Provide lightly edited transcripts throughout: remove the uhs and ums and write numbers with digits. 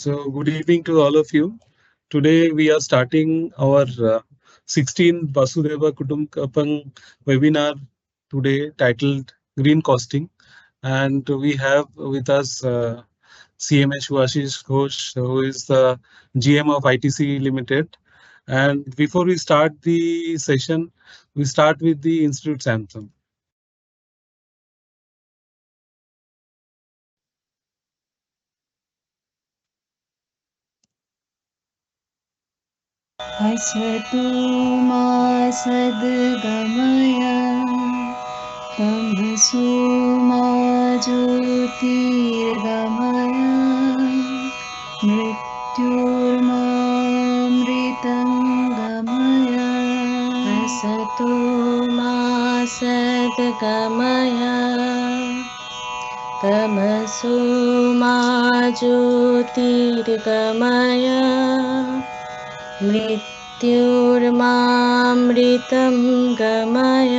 So, good evening to all of you. Today, we are starting our 16th Vasudhaiva Kutumbakam webinar today titled Green Costing. And we have with us CMA Shubhashish Ghosh, who is the GM of ITC Limited. And before we start the session, we start with the Institute's anthem. असतो मा सद्गमय तमसो मा ज्योतिर्गमय मृत्युर्मामृतं गमय असतो मा सद्गमय तमसो मा ज्योतिर्गमय मृत्युर्मामृतं गमय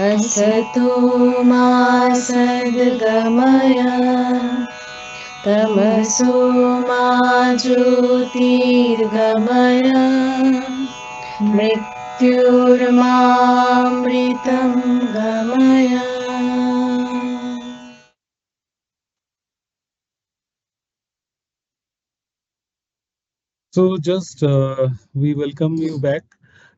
असतो मा सद्गमय तमसो मा ज्योतिर्गमय मृत्युर्मामृतं गमय. So just we welcome you back,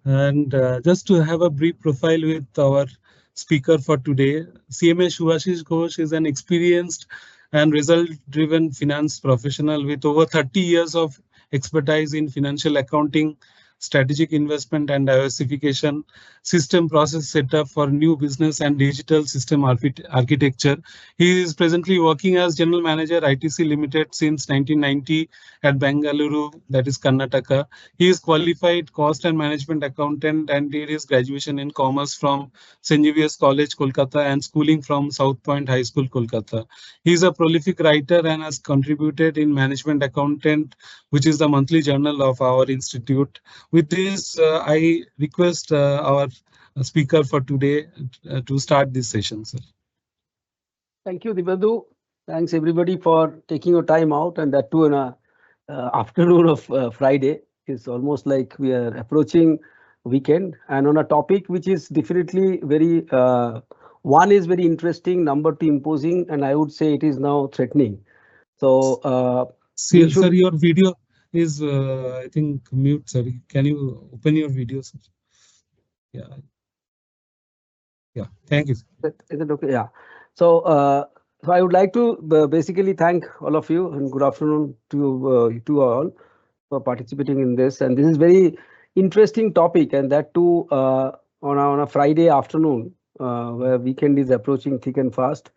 and just to have a brief profile with our speaker for today, CMA Shubhashish Ghosh is an experienced and result-driven finance professional with over 30 years of expertise in financial accounting, strategic investment and diversification, system process setup for new business and digital system architecture. He is presently working as General Manager ITC Limited since 1990 at Bengaluru, that is Karnataka. He is qualified cost and management accountant and did his graduation in commerce from St. Xavier's College, Kolkata, and schooling from South Point High School, Kolkata. He is a prolific writer and has contributed in Management Accountant, which is the monthly journal of our institute. With this, I request our speaker for today to start this session, sir. Thank you, Dibadu. Thanks everybody for taking your time out, and that too in a afternoon of Friday. It's almost like we are approaching weekend, and on a topic which is definitely very one is very interesting, number two imposing, and I would say it is now threatening. So we Sir, should. your video is, I think, mute, sir. Can you open your video, sir? Yeah, yeah. Thank you, sir. Is it okay? Yeah. So, so I would like to basically thank all of you and good afternoon to all for participating in this. And this is very interesting topic, and that too on a Friday afternoon where weekend is approaching thick and fast.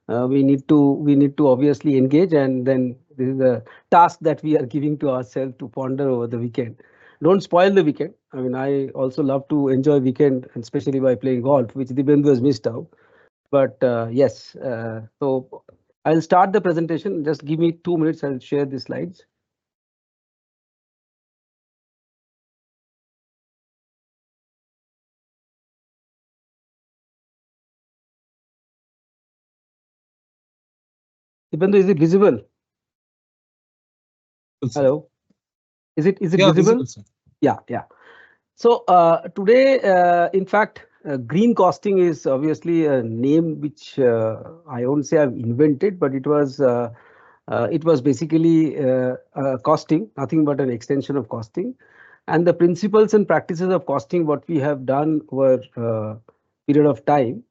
We need to obviously engage, and then this is a task that we are giving to ourselves to ponder over the weekend. Don't spoil the weekend. I mean, I also love to enjoy weekend, and especially by playing golf, which Dibendra has missed out. But yes, so I'll start the presentation. Just give me 2 minutes. I'll share the slides. Dibendra, is it visible? Hello. Is it Yeah, visible? sir. Yeah. So today, in fact, green costing is obviously a name which I won't say I've invented, but it was basically costing, nothing but an extension of costing. And the principles and practices of costing, what we have done over period of time,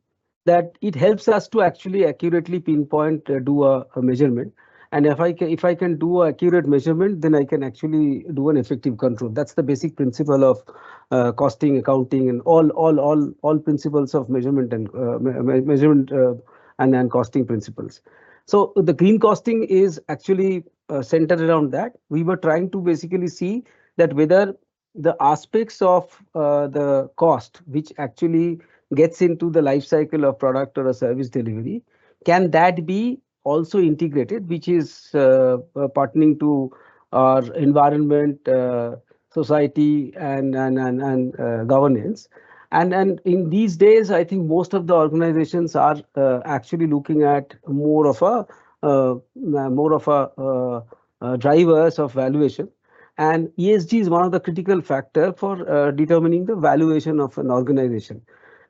that it helps us to actually accurately pinpoint, do a measurement. And if I can do accurate measurement, then I can actually do an effective control. That's the basic principle of costing, accounting, and all principles of measurement and measurement and costing principles. So the green costing is actually centered around that. We were trying to basically see that whether the aspects of the cost which actually gets into the life cycle of product or a service delivery, can that be also integrated, which is pertaining to our environment, society, and governance. And in these days, I think most of the organizations are actually looking at more of a drivers of valuation, and ESG is one of the critical factor for determining the valuation of an organization.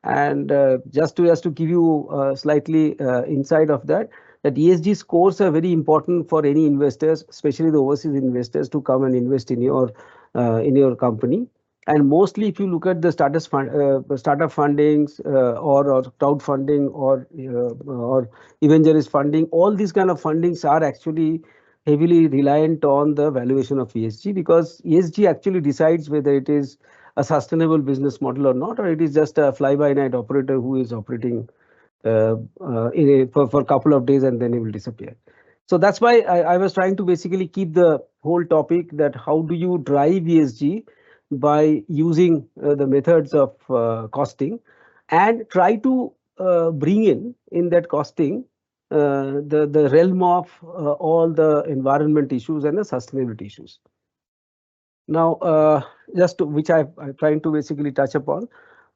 And just to give you slightly insight of that, that ESG scores are very important for any investors, especially the overseas investors, to come and invest in your company. And mostly, if you look at the startup fundings or crowdfunding or evangelist funding, all these kind of fundings are actually heavily reliant on the valuation of ESG, because ESG actually decides whether it is a sustainable business model or not, or it is just a fly-by-night operator who is operating for a couple of days and then it will disappear. So that's why I was trying to basically keep the whole topic that how do you drive ESG by using the methods of costing, and try to bring in that costing the realm of all the environment issues and the sustainability issues. Now, which I'm trying to basically touch upon.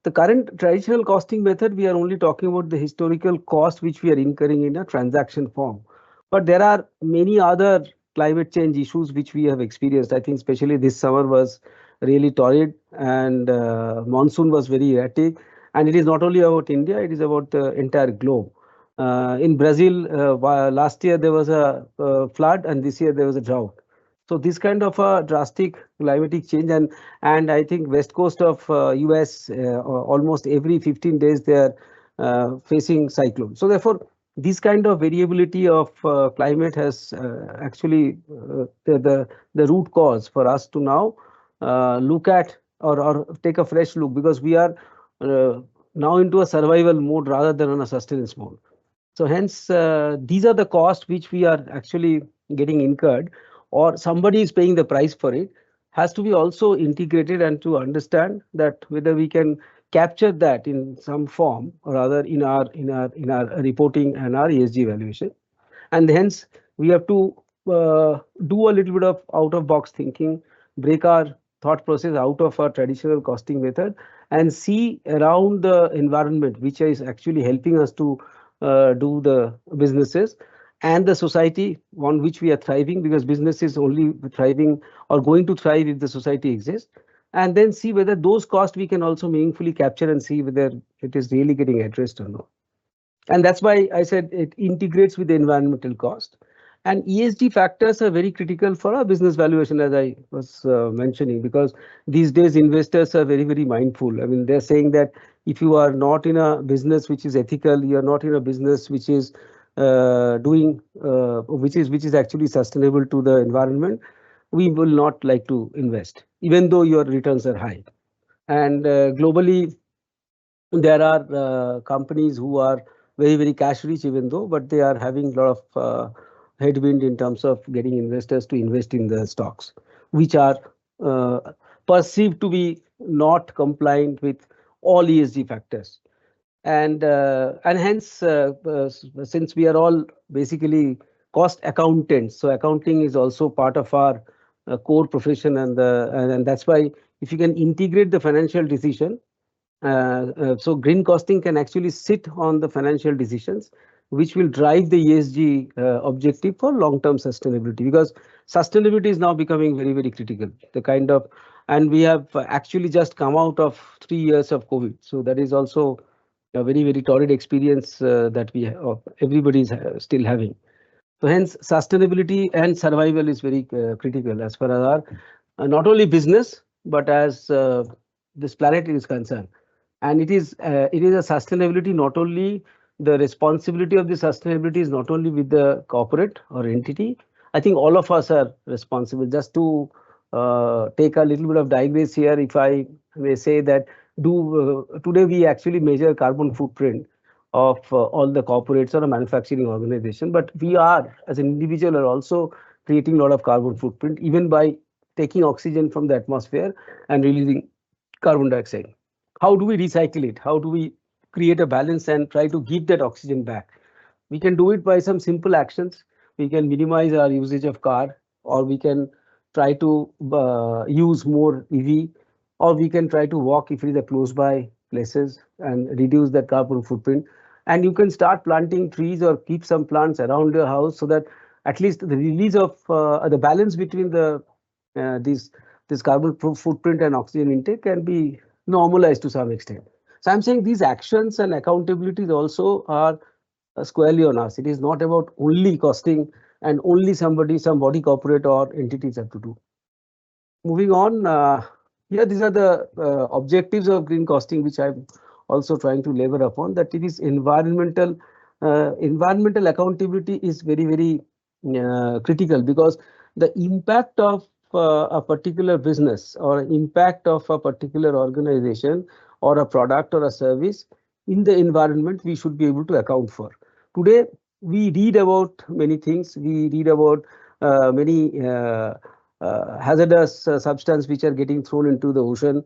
The current traditional costing method, we are only talking about the historical cost which we are incurring in a transaction form. But there are many other climate change issues which we have experienced. I think especially this summer was really torrid, and monsoon was very erratic. And it is not only about India, it is about the entire globe. In Brazil, last year there was a flood, and this year there was a drought. So this kind of a drastic climatic change, and I think west coast of US, almost every 15 days they are facing cyclone. So therefore, this kind of variability of climate has actually the root cause for us to now look at, or take a fresh look, because we are uh, now into a survival mode rather than on a sustenance mode. So hence, these are the costs which we are actually getting incurred, or somebody is paying the price for it, has to be also integrated, and to understand that whether we can capture that in some form or other in our reporting and our ESG evaluation. And hence, we have to do a little bit of out of box thinking, break our thought process out of our traditional costing method, and see around the environment which is actually helping us to do the businesses and the society on which we are thriving, because business is only thriving or going to thrive if the society exists. And then see whether those costs we can also meaningfully capture, and see whether it is really getting addressed or not. And that's why I said it integrates with the environmental cost. And ESG factors are very critical for our business valuation, as I was mentioning, because these days investors are very, very mindful. I mean, they're saying that if you are not in a business which is ethical, you are not in a business which is which is actually sustainable to the environment, we will not like to invest, even though your returns are high. And globally, there are companies who are very, very cash rich, even though, but they are having a lot of headwind in terms of getting investors to invest in the stocks, which are uh, perceived to be not compliant with all ESG factors. And hence, since we are all basically cost accountants, so accounting is also part of our core profession, and that's why if you can integrate the financial decision, so green costing can actually sit on the financial decisions which will drive the ESG objective for long-term sustainability, because sustainability is now becoming very, very critical. The kind of, and we have actually just come out of 3 years of COVID, so that is also a very, very torrid experience that everybody is still having. So hence, sustainability and survival is very critical as far as our not only business, but as this planet is concerned. And it is a sustainability, not only the responsibility of the sustainability is not only with the corporate or entity. I think all of us are responsible. Just to take a little bit of digress here, if I may say that, do today we actually measure carbon footprint of all the corporates or a manufacturing organization, but we are as an individual are also creating a lot of carbon footprint, even by taking oxygen from the atmosphere and releasing carbon dioxide. How do we recycle it? How do we create a balance and try to give that oxygen back? We can do it by some simple actions. We can minimize our usage of car, or we can try to use more EV, or we can try to walk if it is a close by places and reduce that carbon footprint. And you can start planting trees or keep some plants around your house, so that at least the release of the balance between the this carbon footprint and oxygen intake can be normalized to some extent. So I'm saying these actions and accountabilities also are squarely on us. It is not about only costing and only somebody corporate or entities have to do. Moving on, here these are the objectives of green costing, which I'm also trying to labor upon. That it is environmental accountability is very critical, because the impact of a particular business or impact of a particular organization or a product or a service in the environment we should be able to account for. Today we read about many things. We read about many hazardous substance which are getting thrown into the ocean.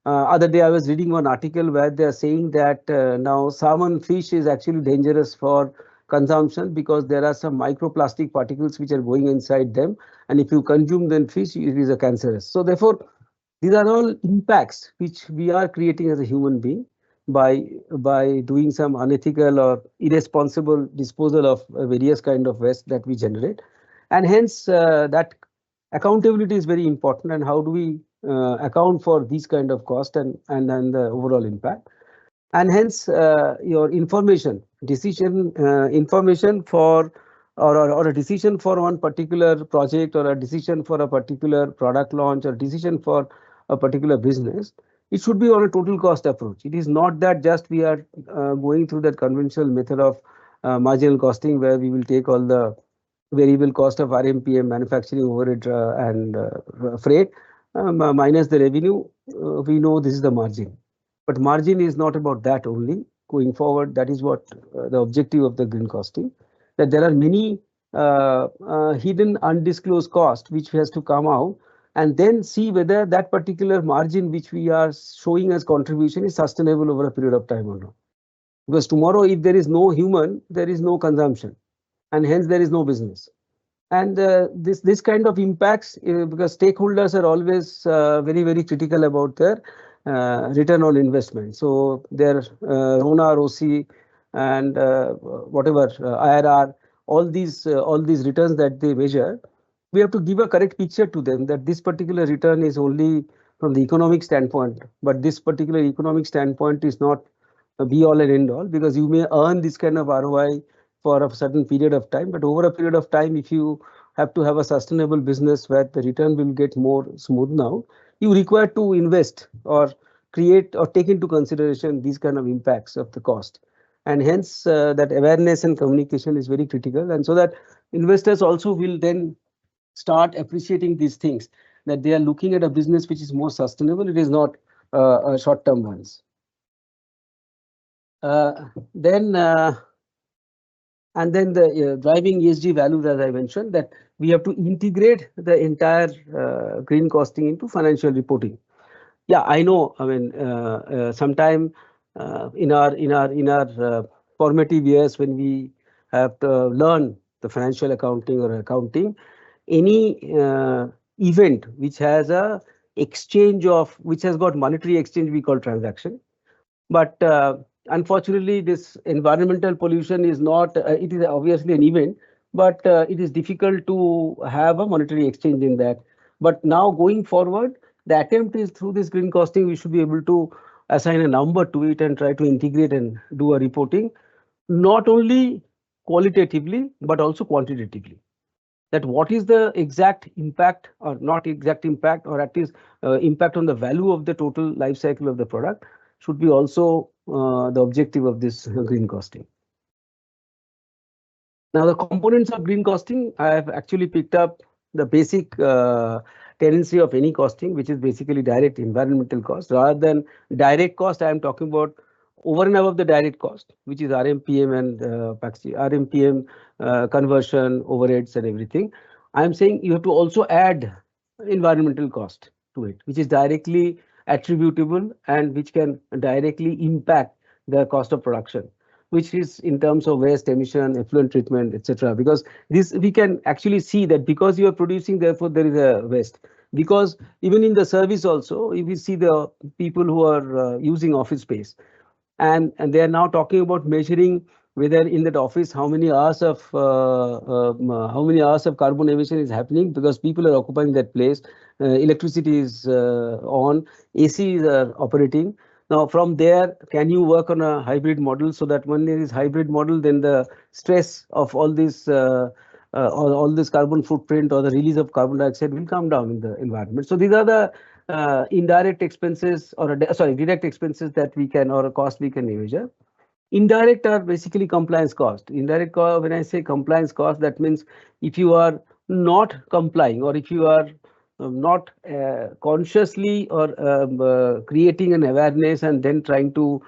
Other day I was reading one article where they are saying that now salmon fish is actually dangerous for consumption because there are some microplastic particles which are going inside them, and if you consume then fish, it is a cancerous. So therefore these are all impacts which we are creating as a human being by doing some unethical or irresponsible disposal of various kind of waste that we generate. And hence that accountability is very important, and how do we account for these kind of cost and the overall impact. And hence your information for or a decision for one particular project, or a decision for a particular product launch, or decision for a particular business, it should be on a total cost approach. It is not that just we are going through that conventional method of marginal costing, where we will take all the variable cost of RMPM, manufacturing overhead and freight, minus the revenue. We know this is the margin. But margin is not about that only. Going forward, that is what the objective of the green costing, that there are many hidden undisclosed costs which has to come out, and then see whether that particular margin which we are showing as contribution is sustainable over a period of time or not. Because tomorrow, if there is no human, there is no consumption, and hence there is no business. And this kind of impacts, because stakeholders are always very critical about their return on investment. So their RONA, ROC, and whatever IRR, all these returns that they measure, we have to give a correct picture to them that this particular return is only from the economic standpoint, but this particular economic standpoint is not a be all and end all, because you may earn this kind of ROI for a certain period of time, but over a period of time, if you have to have a sustainable business where the return will get more smooth now, you require to invest or create or take into consideration these kind of impacts of the cost. And hence that awareness and communication is very critical, and so that investors also will then start appreciating these things, that they are looking at a business which is more sustainable. It is not short-term ones. Then and then the driving ESG values, as I mentioned, that we have to integrate the entire green costing into financial reporting. Yeah, I know. I mean, sometime in our formative years, when we have to learn the financial accounting or accounting, any event which has a exchange of, which has got monetary exchange, we call transaction. But unfortunately, this environmental pollution is not, it is obviously an event, but it is difficult to have a monetary exchange in that. But now going forward, the attempt is through this green costing, we should be able to assign a number to it and try to integrate and do a reporting, not only qualitatively, but also quantitatively. That what is the exact impact, or not exact impact, or at least impact on the value of the total life cycle of the product, should be also the objective of this green costing. Now, the components of green costing, I have actually picked up the basic tendency of any costing, which is basically direct environmental cost. Rather than direct cost, I am talking about over and above the direct cost, which is RMPM and RMPM conversion, overheads and everything. I am saying you have to also add environmental cost to it, which is directly attributable and which can directly impact the cost of production, which is in terms of waste emission, effluent treatment, etc. Because this we can actually see that because you are producing, therefore there is a waste. Because even in the service also, if we see the people who are using office space, and they are now talking about measuring whether in that office how many hours of carbon emission is happening because people are occupying that place, electricity is on, AC is operating. Now from there, can you work on a hybrid model so that when there is hybrid model, then the stress of all this carbon footprint or the release of carbon dioxide will come down in the environment. So these are the indirect expenses or direct expenses that we can or a cost we can measure. Indirect are basically compliance cost. When I say compliance cost, that means if you are not complying or if you are not consciously or creating an awareness and then trying to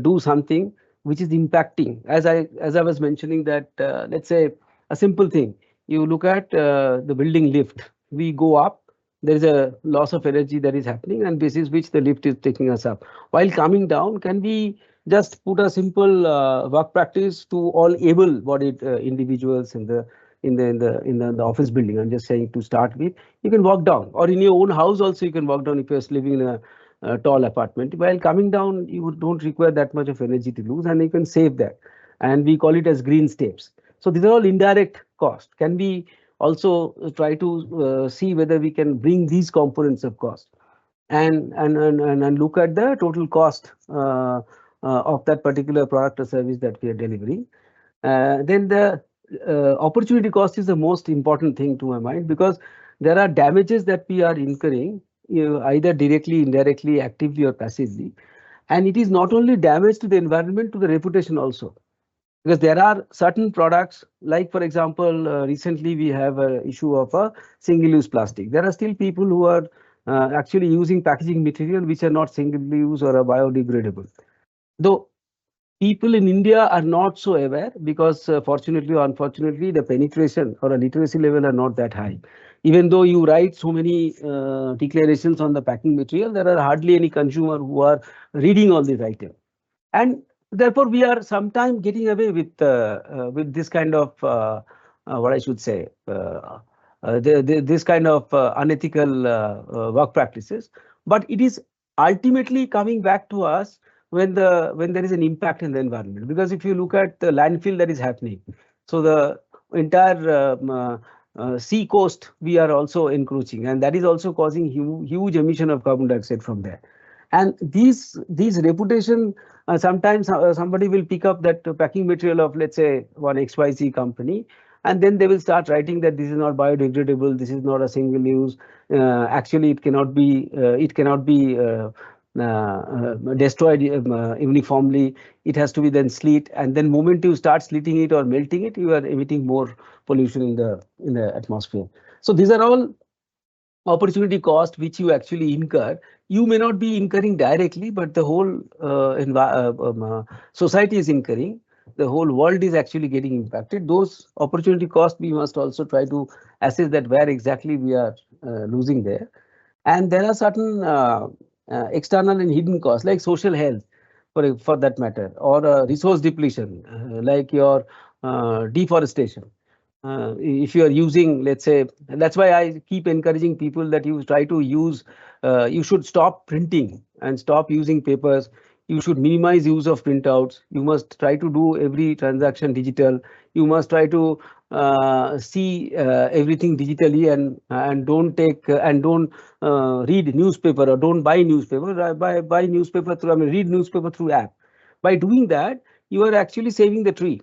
do something which is impacting. As I was mentioning that let's say a simple thing. You look at the building lift. We go up. There is a loss of energy that is happening, and basis which the lift is taking us up. While coming down, can we just put a simple work practice to all able-bodied individuals in the office building? I'm just saying to start with, you can walk down, or in your own house also you can walk down if you're living in a tall apartment. While coming down, you don't require that much of energy to lose, and you can save that. And we call it as green steps. So these are all indirect costs. Can we also try to see whether we can bring these components of cost and look at the total cost of that particular product or service that we are delivering. Then the opportunity cost is the most important thing to my mind, because there are damages that we are incurring, either directly, indirectly, actively or passively. And it is not only damage to the environment, to the reputation also. Because there are certain products, like for example, recently we have an issue of a single-use plastic. There are still people who are actually using packaging material which are not single-use or are biodegradable. Though people in India are not so aware, because fortunately or unfortunately, the penetration or a literacy level are not that high. Even though you write so many declarations on the packing material, there are hardly any consumer who are reading all these items. And therefore, we are sometimes getting away with this kind of what I should say, this kind of unethical work practices. But it is ultimately coming back to us when there is an impact in the environment. Because if you look at the landfill that is happening, so the entire sea coast we are also encroaching, and that is also causing huge emission of carbon dioxide from there. And these reputation, sometimes somebody will pick up that packing material of, let's say, one XYZ company, and then they will start writing that this is not biodegradable, this is not a single use. Actually, it cannot be destroyed uniformly. It has to be then slit, and then moment you start slitting it or melting it, you are emitting more pollution in the atmosphere. So these are all opportunity cost which you actually incur. You may not be incurring directly, but the whole society is incurring. The whole world is actually getting impacted. Those opportunity costs we must also try to assess that where exactly we are losing there. And there are certain external and hidden costs like social health, for that matter, or resource depletion, like your deforestation. If you are using, let's say, that's why I keep encouraging people that you try to use, you should stop printing and stop using papers. You should minimize use of printouts. You must try to do every transaction digital. You must try to see everything digitally, and don't take and don't read newspaper, or don't buy newspaper. Buy newspaper through, I mean, read newspaper through app. By doing that, you are actually saving the tree,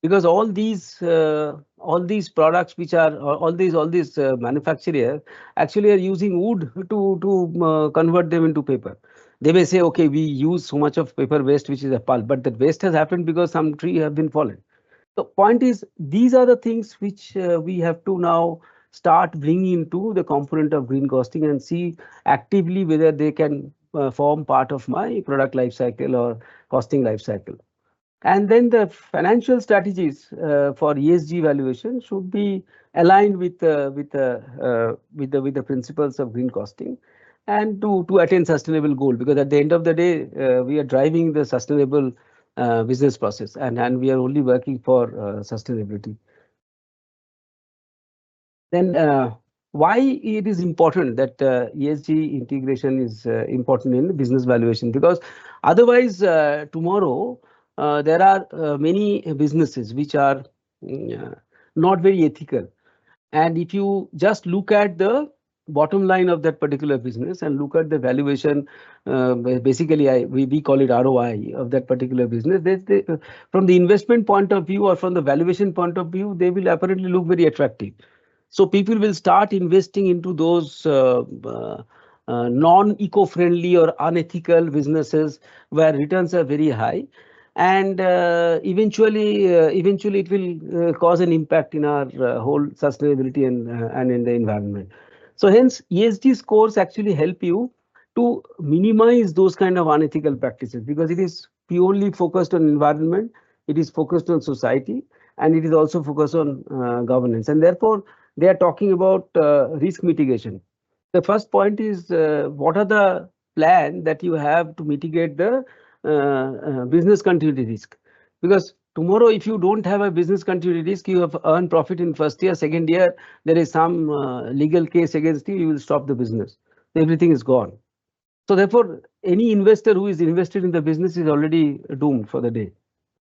because all these products which are all these manufacturers actually are using wood to convert them into paper. They may say, okay, we use so much of paper waste, which is a pulp, but that waste has happened because some tree have been fallen. The point is, these are the things which we have to now start bringing into the component of green costing and see actively whether they can form part of my product life cycle or costing life cycle. And then the financial strategies for ESG valuation should be aligned with the principles of green costing, and to attain sustainable goal. Because at the end of the day, we are driving the sustainable business process, and we are only working for sustainability. Then why it is important that ESG integration is important in business valuation? Because otherwise, tomorrow, there are many businesses which are not very ethical. And if you just look at the bottom line of that particular business and look at the valuation, basically we call it ROI of that particular business, from the investment point of view or from the valuation point of view, they will apparently look very attractive. So people will start investing into those non-eco-friendly or unethical businesses where returns are very high, and eventually it will cause an impact in our whole sustainability and in the environment. So hence ESG scores actually help you to minimize those kind of unethical practices, because it is purely focused on environment, it is focused on society, and it is also focused on governance, and therefore they are talking about risk mitigation. The first point is what are the plan that you have to mitigate the business continuity risk, because tomorrow if you don't have a business continuity risk, you have earned profit in first year, second year there is some legal case against you, you will stop the business, everything is gone. So therefore any investor who is invested in the business is already doomed for the day.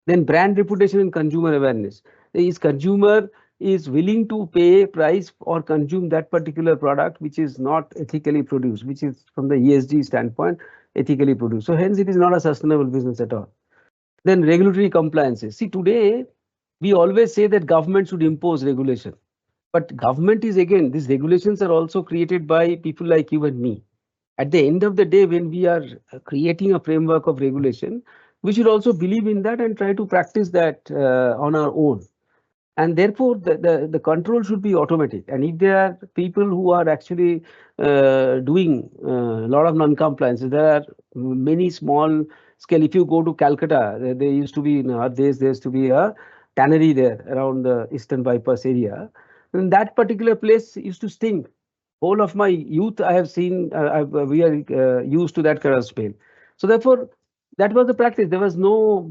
Then brand reputation and consumer awareness. Is consumer is willing to pay price or consume that particular product which is not ethically produced, which is from the ESG standpoint ethically produced. So hence it is not a sustainable business at all. Then regulatory compliances. See, today we always say that government should impose regulation, but government is, again, these regulations are also created by people like you and me. At the end of the day, when we are creating a framework of regulation, we should also believe in that and try to practice that on our own. And therefore the control should be automatic, and if there are people who are actually doing a lot of non-compliance, there are many small scale. If you go to Calcutta, there used to be, in our days there used to be a tannery there around the eastern bypass area, and that particular place used to stink. Whole of my youth I have seen, we are used to that kind of smell. So therefore that was the practice. There was no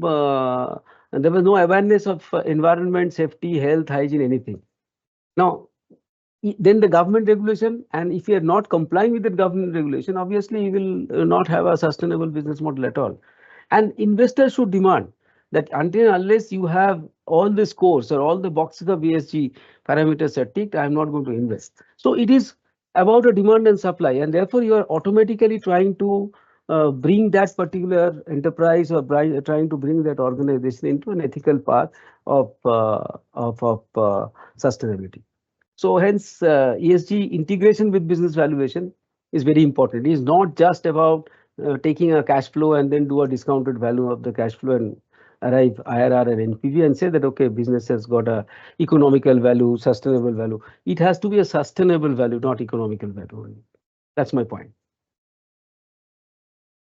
awareness of environment, safety, health, hygiene, anything. Now, then the government regulation, and if you are not complying with the government regulation, obviously you will not have a sustainable business model at all. And investors should demand that until unless you have all the scores or all the boxes of ESG parameters are ticked, I am not going to invest. So it is about a demand and supply, and therefore you are automatically trying to bring that particular enterprise or trying to bring that organization into an ethical path of sustainability. So hence ESG integration with business valuation is very important. It is not just about taking a cash flow and then do a discounted value of the cash flow and arrive IRR and NPV and say that okay, business has got a economical value, sustainable value. It has to be a sustainable value, not economical value. That's my point.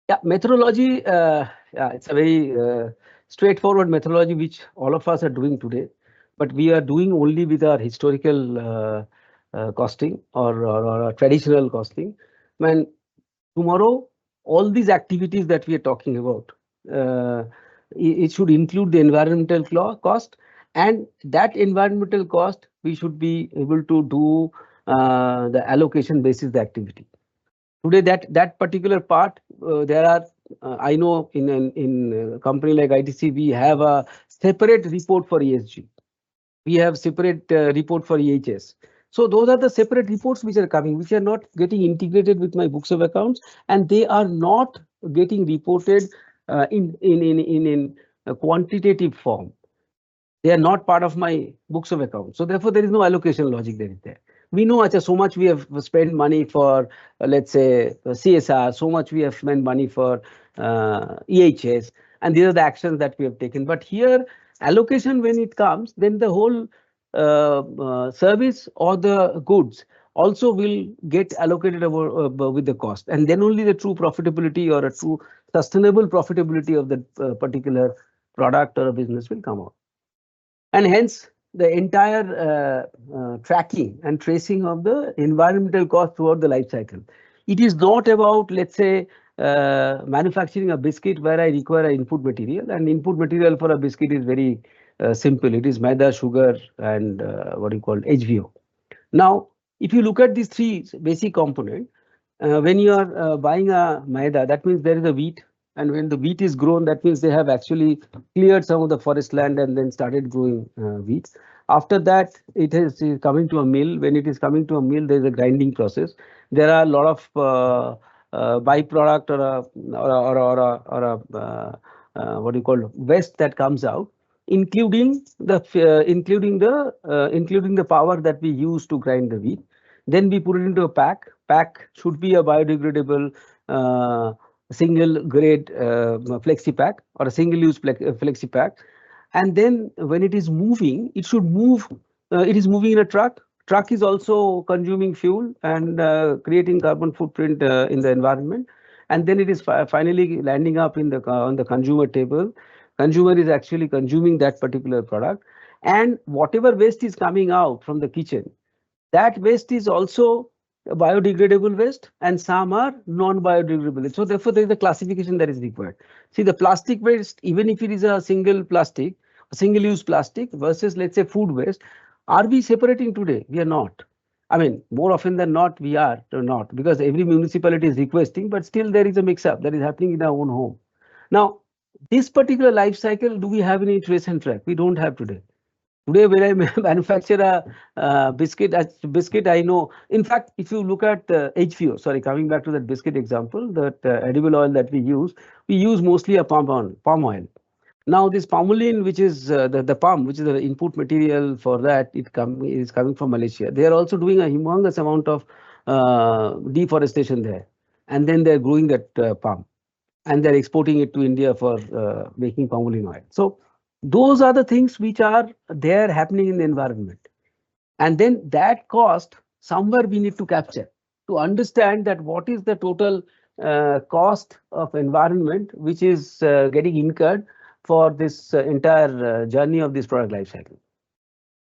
Yeah, methodology, yeah, it's a very straightforward methodology which all of us are doing today, but we are doing only with our historical costing or traditional costing. When tomorrow, all these activities that we are talking about, it should include the environmental cost, and that environmental cost we should be able to do the allocation basis the activity. Today, that particular part, there are, I know in a company like ITC, we have a separate report for ESG. We have separate report for EHS. So those are the separate reports which are coming, which are not getting integrated with my books of accounts, and they are not getting reported in a quantitative form. They are not part of my books of accounts. So therefore, there is no allocation logic there. We know actually so much we have spent money for, let's say, CSR, so much we have spent money for EHS, and these are the actions that we have taken. But here, allocation, when it comes, then the whole service or the goods also will get allocated with the cost, and then only the true profitability or a true sustainable profitability of the particular product or a business will come out. And hence the entire tracking and tracing of the environmental cost throughout the life cycle. It is not about, let's say, manufacturing a biscuit where I require an input material, and input material for a biscuit is very simple. It is maida, sugar, and what you call HVO. Now, if you look at these three basic components, when you are buying a maida, that means there is a wheat, And when the wheat is grown, that means they have actually cleared some of the forest land and then started growing wheat. After that, is coming to a mill. When it is coming to a mill, there is a grinding process. There are a lot of byproduct or a what do you call waste that comes out, including the power that we use to grind the wheat. Then we put it into a pack. Pack should be a biodegradable single grade flexi pack or a single use flexi pack. And then when it is moving, it should move. It is moving in a truck. Truck is also consuming fuel and creating carbon footprint in the environment. And then it is finally landing up in the on the consumer table. Consumer is actually consuming that particular product, and whatever waste is coming out from the kitchen, that waste is also biodegradable waste, and some are non-biodegradable. So therefore, there is a classification that is required. See, the plastic waste, even if it is a single plastic, a single-use plastic versus, let's say, food waste, are we separating today? We are not. I mean, more often than not, we are not, because every municipality is requesting, but still there is a mix-up that is happening in our own home. Now, this particular life cycle, do we have any trace and track? We don't have today. Today, when I manufacture a biscuit, I know. In fact, if you look at HVO, sorry, coming back to that biscuit example, that edible oil that we use mostly a palm oil. Now, this palmolene, which is the palm, which is the input material for that, is coming from Malaysia. They are also doing a humongous amount of deforestation there, and then they are growing that palm, and they're exporting it to India for making palmolene oil. So those are the things which are there happening in the environment. And then that cost, somewhere we need to capture to understand that what is the total cost of environment which is getting incurred for this entire journey of this product life cycle.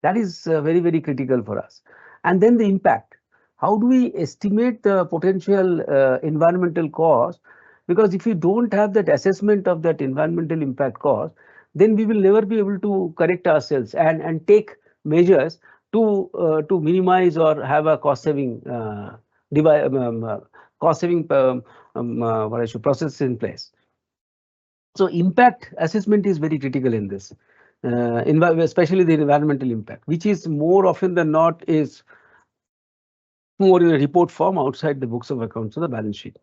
That is very, very critical for us. And then the impact. How do we estimate the potential environmental cost? Because if you don't have that assessment of that environmental impact cost, then we will never be able to correct ourselves and take measures to minimize or have a cost saving process in place. So impact assessment is very critical in this, especially the environmental impact, which is more often than not is more in a report form outside the books of accounts or the balance sheet.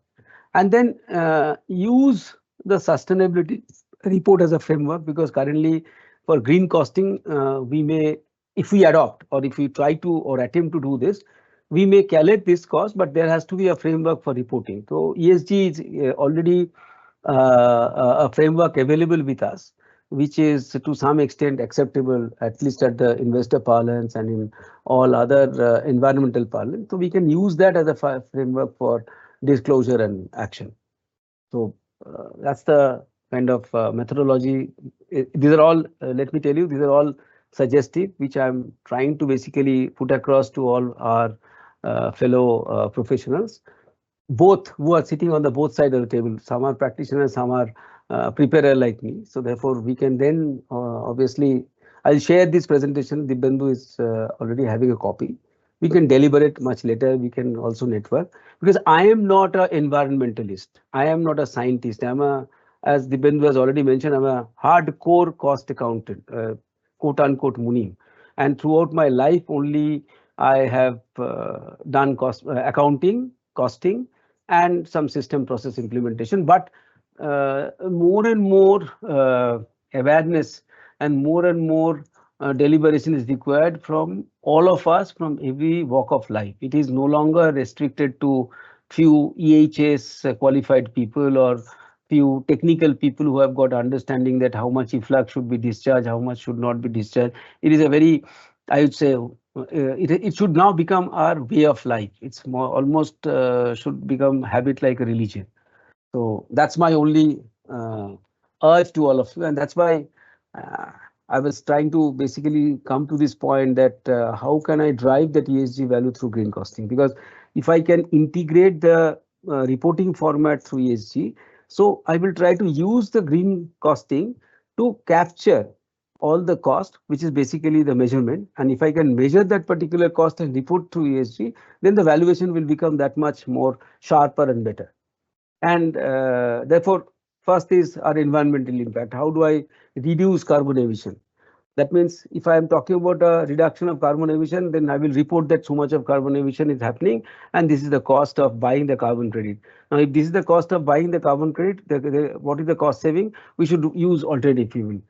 And then use the sustainability report as a framework, because currently for green costing, we may, if we adopt or if we try to or attempt to do this, we may calculate this cost, but there has to be a framework for reporting. So ESG is already a framework available with us, which is to some extent acceptable, at least at the investor parlance and in all other environmental parlance. So we can use that as a framework for disclosure and action. So that's the kind of methodology. These are all, let me tell you, these are all suggestive, which I'm trying to basically put across to all our fellow professionals, both who are sitting on the both sides of the table. Some are practitioners, some are preparer like me. So therefore, we can then obviously, I'll share this presentation. Dibyendu is already having a copy. We can deliberate much later. We can also network, because I am not an environmentalist. I am not a scientist. I'm a, as Dibyendu has already mentioned, I'm a hardcore cost accountant, quote unquote Munim. And throughout my life, only I have done cost accounting, costing, and some system process implementation. But more and more awareness and more deliberation is required from all of us, from every walk of life. It is no longer restricted to few EHS qualified people or few technical people who have got understanding that how much efflux should be discharged, how much should not be discharged. It is a very, I would say, it should now become our way of life. It's more almost should become habit like a religion. So that's my only urge to all of you, and that's why I was trying to basically come to this point that how can I drive that ESG value through green costing? Because if I can integrate the reporting format through ESG, so I will try to use the green costing to capture all the cost, which is basically the measurement. And if I can measure that particular cost and report through ESG, then the valuation will become that much more sharper and better. And therefore, First is our environmental impact. How do I reduce carbon emission? That means if I am talking about a reduction of carbon emission, then I will report that so much of carbon emission is happening, and this is the cost of buying the carbon credit. Now, if this is the cost of buying the carbon credit, what is the cost saving? We should use alternative fuel.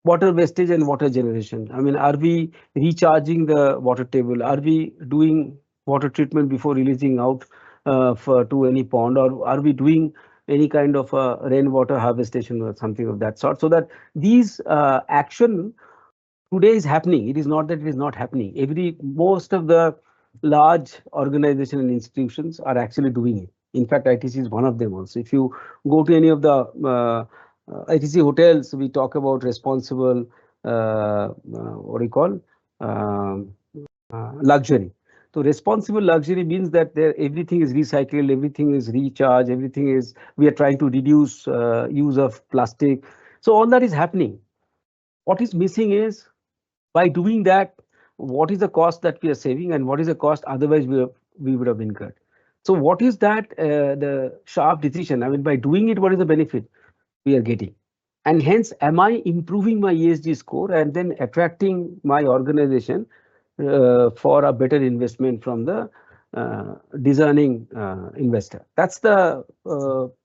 Water wastage and water generation. I mean, are we recharging the water table? Are we doing water treatment before releasing out to any pond, or are we doing any kind of rainwater harvestation or something of that sort? So that these action today is happening. It is not that it is not happening. Most of the large organizations and institutions are actually doing it. In fact, ITC is one of them also. If you go to any of the ITC hotels, we talk about responsible, what do you call, um, luxury. So responsible luxury means that everything is recycled, everything is recharged, everything is, we are trying to reduce use of plastic. So all that is happening. What is missing is, by doing that, what is the cost that we are saving and what is the cost otherwise we would have incurred. So what is that the sharp decision? I mean, by doing it, what is the benefit we are getting? And hence, am I improving my ESG score and then attracting my organization for a better investment from the discerning investor? That's the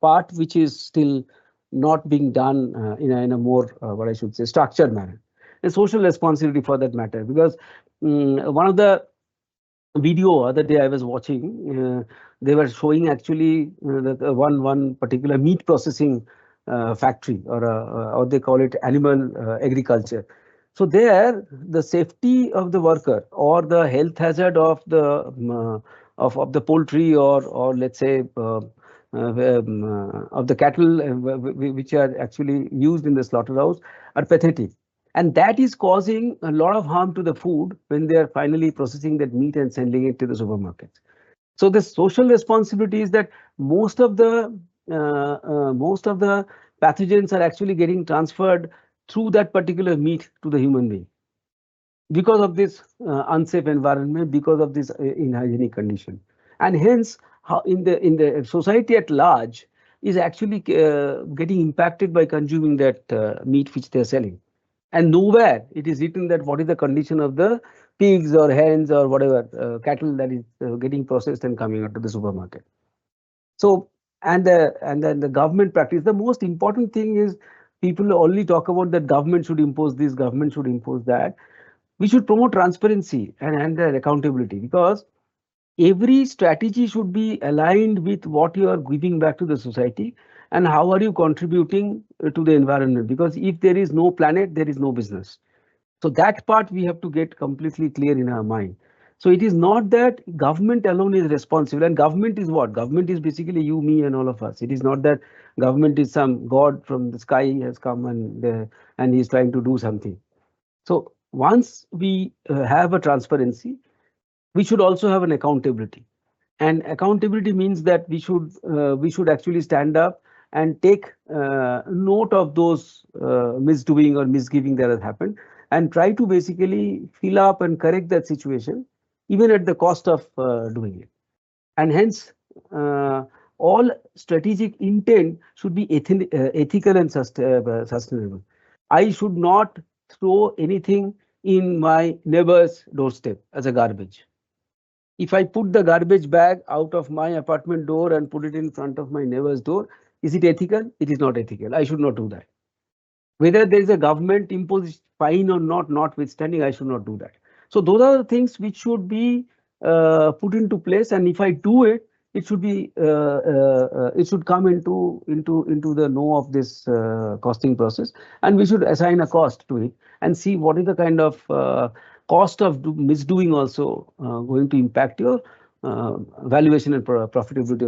part which is still not being done in a more, what I should say, structured manner. And social responsibility for that matter, because one of the video other day I was watching, they were showing actually the one particular meat processing factory, or they call it animal agriculture. So there, the safety of the worker or the health hazard of the of the poultry, or let's say of the cattle which are actually used in the slaughterhouse, are pathetic. And that is causing a lot of harm to the food when they are finally processing that meat and sending it to the supermarkets. So the social responsibility is that most of the pathogens are actually getting transferred through that particular meat to the human being because of this unsafe environment, because of this inhygienic condition. And hence, how in the society at large is actually getting impacted by consuming that meat which they are selling. And nowhere it is written that what is the condition of the pigs or hens or whatever cattle that is getting processed and coming out to the supermarket. So, and then the government practice. The most important thing is, people only talk about that government should impose this, government should impose that. We should promote transparency and accountability, because every strategy should be aligned with what you are giving back to the society and how are you contributing to the environment. Because if there is no planet, there is no business. So that part we have to get completely clear in our mind. So it is not that government alone is responsible, and government is what? Government is basically you, me, and all of us. It is not that government is some god from the sky has come and he is trying to do something. So once we have a transparency, we should also have an accountability. And accountability means that we should actually stand up and take note of those misdoing or misgiving that has happened, and try to basically fill up and correct that situation, even at the cost of doing it. And hence, all strategic intent should be ethical and sustainable. I should not throw anything in my neighbor's doorstep as a garbage. If I put the garbage bag out of my apartment door and put it in front of my neighbor's door, is it ethical? It is not ethical. I should not do that. Whether there is a government imposed fine or not, notwithstanding, I should not do that. So those are the things which should be put into place. And if I do it, it should be it should come into the know of this costing process, and we should assign a cost to it and see what is the kind of cost of misdoing also going to impact your valuation and profitability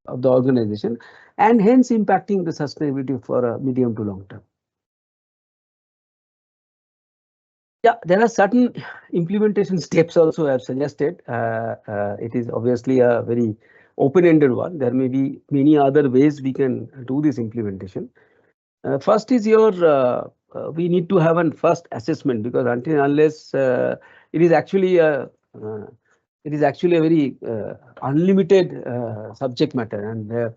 of the organization, and hence impacting the sustainability for a medium to long term. Yeah, there are certain implementation steps also I have suggested. It is obviously a very open-ended one. There may be many other ways we can do this implementation. First is we need to have a first assessment, because until and unless it is actually a very unlimited subject matter, and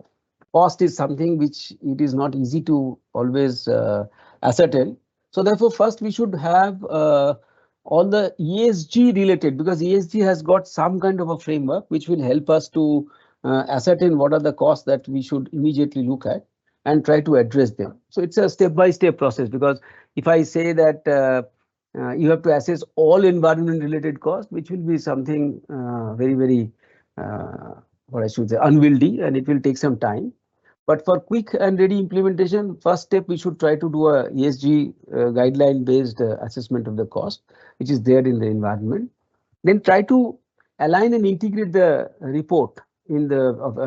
cost is something which it is not easy to always ascertain. So therefore, first we should have all the ESG related, because ESG has got some kind of a framework which will help us to ascertain what are the costs that we should immediately look at and try to address them. So it's a step-by-step process, because if I say that you have to assess all environment related costs, which will be something very uh, what I should say unwieldy, and it will take some time. But for quick and ready implementation, first step we should try to do a ESG guideline based assessment of the cost which is there in the environment. Then try to align and integrate the report in the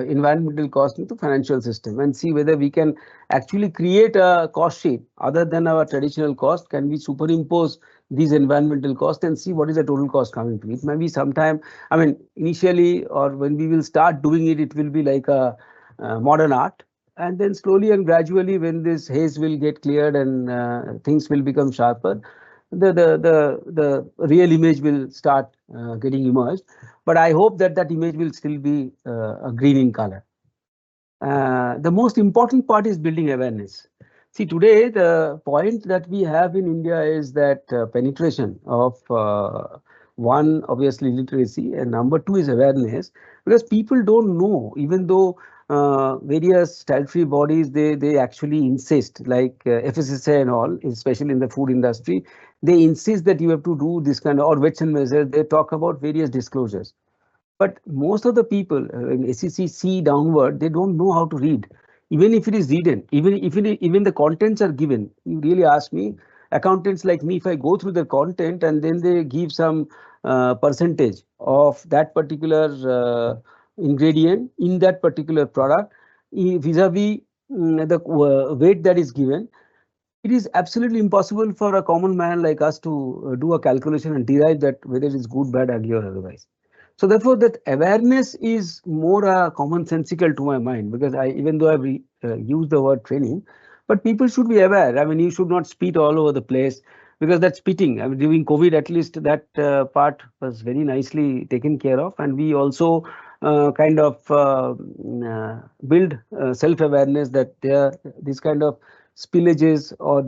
environmental cost into financial system, and see whether we can actually create a cost sheet other than our traditional cost. Can we superimpose these environmental costs and see what is the total cost coming to? It may be sometime, I mean, initially, or when we will start doing it, it will be like a modern art, and then slowly and gradually, when this haze will get cleared and things will become sharper, the real image will start getting emerged. But I hope that that image will still be a green in color. The most important part is building awareness. See, today the point that we have in India is that penetration of one, obviously literacy, and number two is awareness, because people don't know, even though various statutory bodies, they actually insist, like FSSAI and all, especially in the food industry, they insist that you have to do this kind of, or weights and measures, they talk about various disclosures. But most of the people in SEC downward, they don't know how to read. Even if it is written, even the contents are given. You really ask me, accountants like me, if I go through the content and then they give some percentage of that particular ingredient in that particular product, vis-a-vis the weight that is given, it is absolutely impossible for a common man like us to do a calculation and derive that whether it is good, bad, ugly, or otherwise. So therefore, that awareness is more commonsensical to my mind, because I, even though I've used the word training, but people should be aware. I mean, you should not spit all over the place, because that spitting, I mean, during COVID, at least that part was very nicely taken care of, and we also kind of build self-awareness that there this kind of spillages or uh,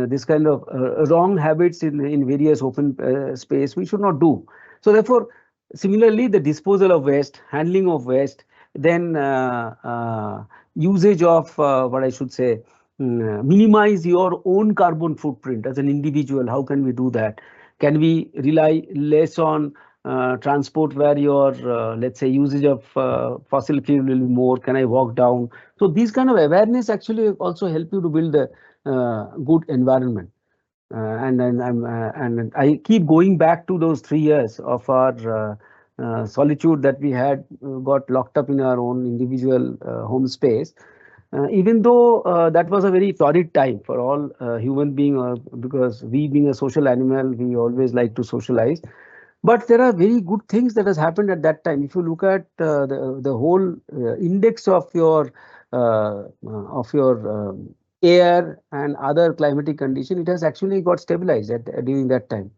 this kind of wrong habits in various open space we should not do. So therefore, similarly, the disposal of waste, handling of waste, then usage of what I should say, minimize your own carbon footprint as an individual. How can we do that? Can we rely less on transport where your let's say usage of fossil fuel will be more? Can I walk down? So these kind of awareness actually also help you to build a good environment. And I keep going back to those 3 years of our solitude that we had got locked up in our own individual home space. Even though that was a very torrid time for all human being, because we being a social animal, we always like to socialize. But there are very good things that has happened at that time. If you look at the whole index of your air and other climatic condition, it has actually got stabilized during that time.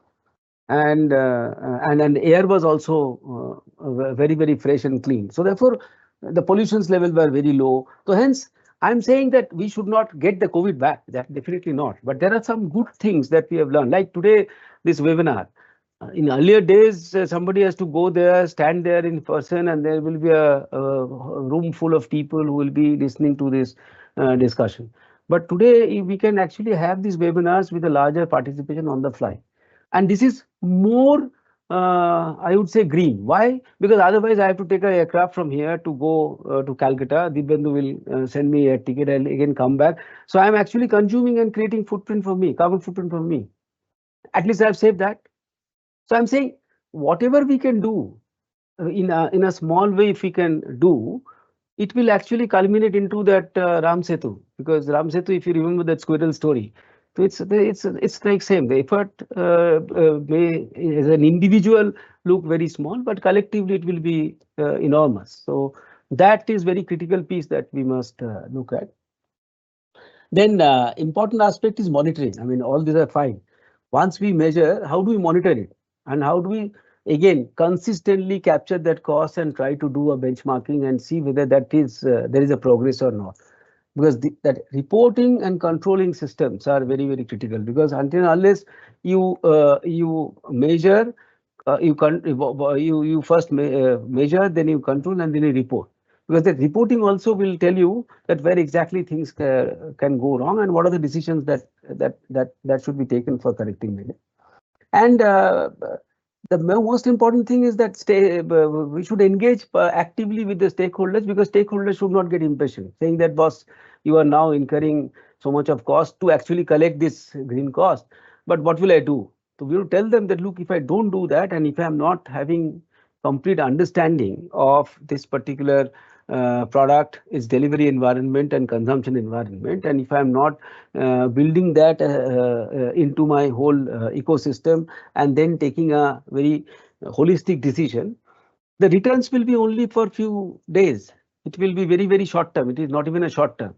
And air was also very fresh and clean. So therefore, the pollutions level were very low. So hence, I'm saying that we should not get the COVID back. That definitely not. But there are some good things that we have learned. Like today, this webinar. In earlier days, somebody has to go there, stand there in person, and there will be a room full of people who will be listening to this discussion. But today, we can actually have these webinars with a larger participation on the fly. And this is more, I would say, green. Why? Because otherwise, I have to take an aircraft from here to go to Calcutta. Dibyendu will send me a ticket. I'll again come back. So I'm actually consuming and creating footprint for me, carbon footprint for me. At least I've saved that. So I'm saying whatever we can do in a small way, if we can do, it will actually culminate into that Ram Setu, because Ram Setu, if you remember that squirrel story, so it's like same. The effort may as an individual look very small, but collectively it will be enormous. So that is very critical piece that we must look at. Then important aspect is monitoring. I mean, all these are fine. Once we measure, how do we monitor it? And how do we again consistently capture that cost and try to do a benchmarking and see whether that is there is a progress or not, because that reporting and controlling systems are very critical, because until and unless you measure, you first measure, then you control, and then you report, because the reporting also will tell you that where exactly things can go wrong and what are the decisions that should be taken for correcting it. And the most important thing is that we should engage actively with the stakeholders, because stakeholders should not get impatient saying that, boss, you are now incurring so much of cost to actually collect this green cost, but what will I do? So we will tell them that, look, if I don't do that, and if I am not having complete understanding of this particular product, its delivery environment and consumption environment, and if I am not building that into my whole ecosystem and then taking a very holistic decision, the returns will be only for few days. It will be very short term. It is not even a short term.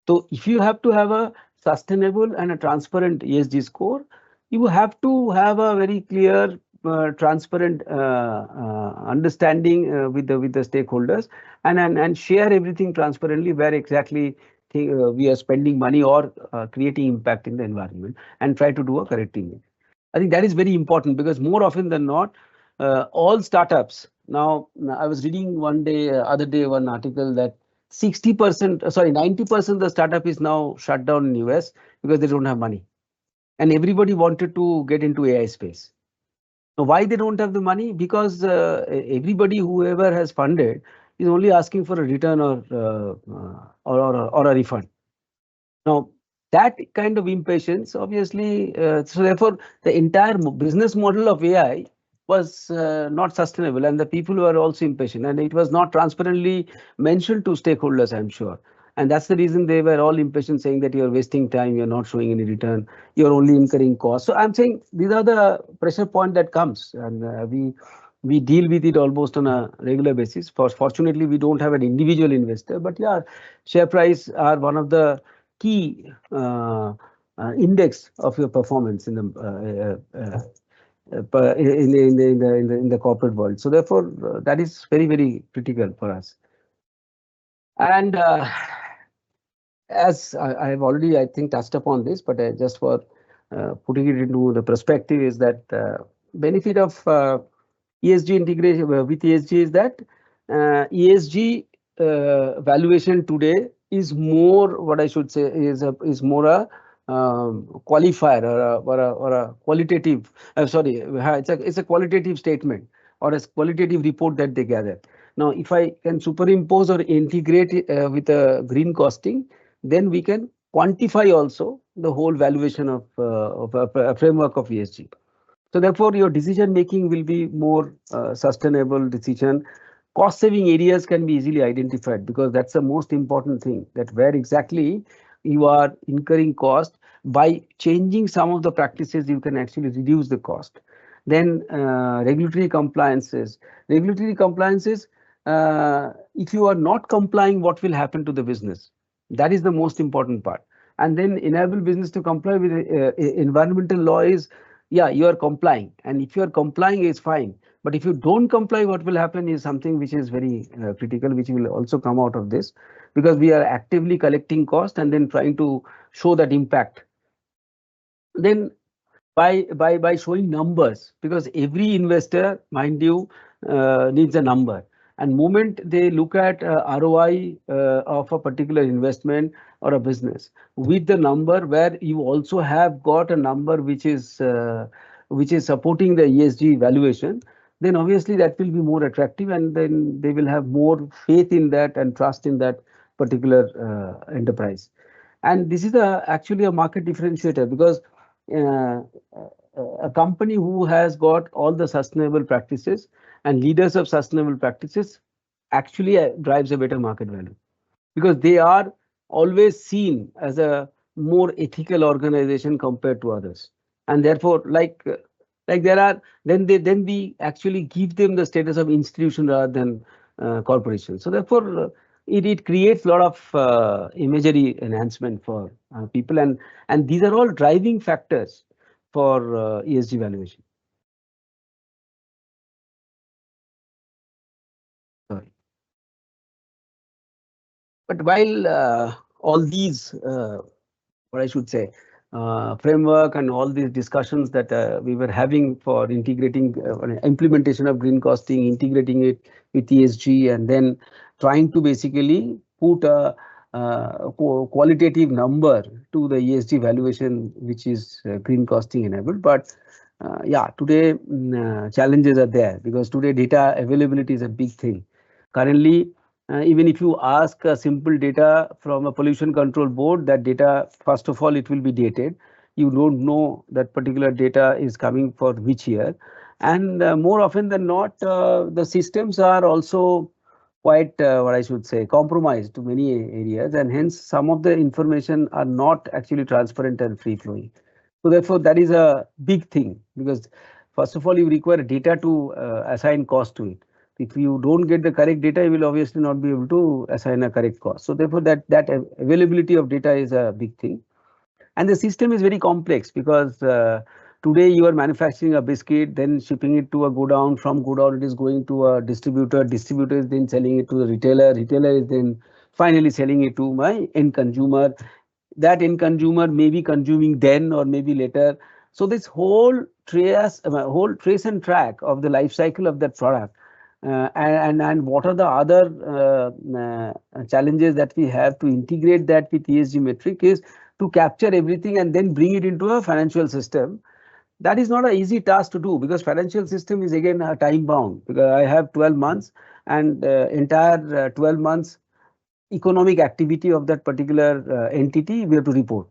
So if you have to have a sustainable and a transparent ESG score, you have to have a very clear, transparent understanding with the stakeholders, and share everything transparently where exactly we are spending money or creating impact in the environment, and try to do a corrective measure. I think that is very important, because more often than not, all startups now. I was reading one day, other day, one article that 60%, sorry, 90% of the startup is now shut down in US because they don't have money, and everybody wanted to get into AI space. Now, why they don't have the money? Because everybody, whoever has funded, is only asking for a return or a refund. Now, that kind of impatience, obviously, so therefore, the entire business model of AI was not sustainable, and the people were also impatient, and it was not transparently mentioned to stakeholders, I'm sure. And that's the reason they were all impatient, saying that you're wasting time, you're not showing any return, you're only incurring costs. So I'm saying these are the pressure point that comes, and we deal with it almost on a regular basis. Fortunately, we don't have an individual investor, but yeah, share price are one of the key index of your performance in the corporate world. So therefore, that is very critical for us. And as I have already, I think, touched upon this, but just for putting it into the perspective, is that benefit of ESG integration with ESG is that ESG valuation today is more, what I should say, is more a qualifier, or a qualitative. Sorry, it's a qualitative statement or a qualitative report that they gather. Now, if I can superimpose or integrate it, with a green costing, then we can quantify also the whole valuation of a framework of ESG. So therefore, your decision making will be more sustainable decision. Cost saving areas can be easily identified, because that's the most important thing, that where exactly you are incurring cost. By changing some of the practices, you can actually reduce the cost. Then regulatory compliances. Regulatory compliances, if you are not complying, what will happen to the business? That is the most important part. And then enable business to comply with environmental law is, yeah, you are complying, and if you are complying, is fine. But if you don't comply, what will happen is something which is very critical, which will also come out of this, because we are actively collecting cost and then trying to show that impact. Then by showing numbers, because every investor, mind you, needs a number, and moment they look at ROI of a particular investment or a business with the number, where you also have got a number which is supporting the ESG valuation, then obviously that will be more attractive, and then they will have more faith in that and trust in that particular enterprise. And this is actually a market differentiator, because uh, a company who has got all the sustainable practices and leaders of sustainable practices actually drives a better market value, because they are always seen as a more ethical organization compared to others, and therefore, like there are, then we actually give them the status of institution rather than corporation. So therefore, it creates a lot of imagery enhancement for people, and these are all driving factors for ESG valuation. But while all these, what I should say, framework and all these discussions that we were having for integrating implementation of green costing, integrating it with ESG, and then trying to basically put a qualitative number to the ESG valuation, which is green costing enabled. But yeah, today challenges are there because today data availability is a big thing. Currently, even if you ask simple data from a pollution control board, that data, first of all, it will be dated. You don't know that particular data is coming for which year. And more often than not, the systems are also quite, what I should say, compromised to many areas. And hence, some of the information are not actually transparent and free flowing. So therefore, that is a big thing because first of all, you require data to assign cost to it. If you don't get the correct data, you will obviously not be able to assign a correct cost. So therefore, that availability of data is a big thing. And the system is very complex because today you are manufacturing a biscuit, then shipping it to a godown. From godown, it is going to a distributor. Distributor is then selling it to the retailer. Retailer is then finally selling it to my end consumer. That end consumer may be consuming then or maybe later. So this whole trace and track of the life cycle of that product, and what are the other challenges that we have to integrate that with ESG metric is to capture everything and then bring it into a financial system. That is not an easy task to do because financial system is again time bound because I have 12 months and entire 12 months economic activity of that particular entity we have to report.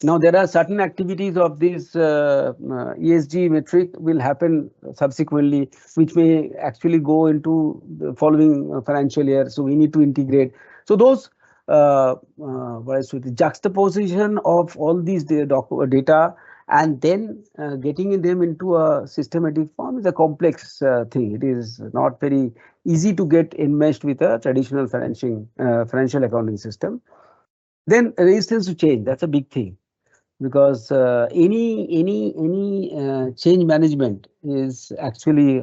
Now there are certain activities of this ESG metric will happen subsequently, which may actually go into the following financial year. So we need to integrate. So those what I should say, juxtaposition of all these data and then getting them into a systematic form is a complex thing. It is not very easy to get enmeshed with a traditional financial accounting system. Then resistance to change, that's a big thing because any change management is actually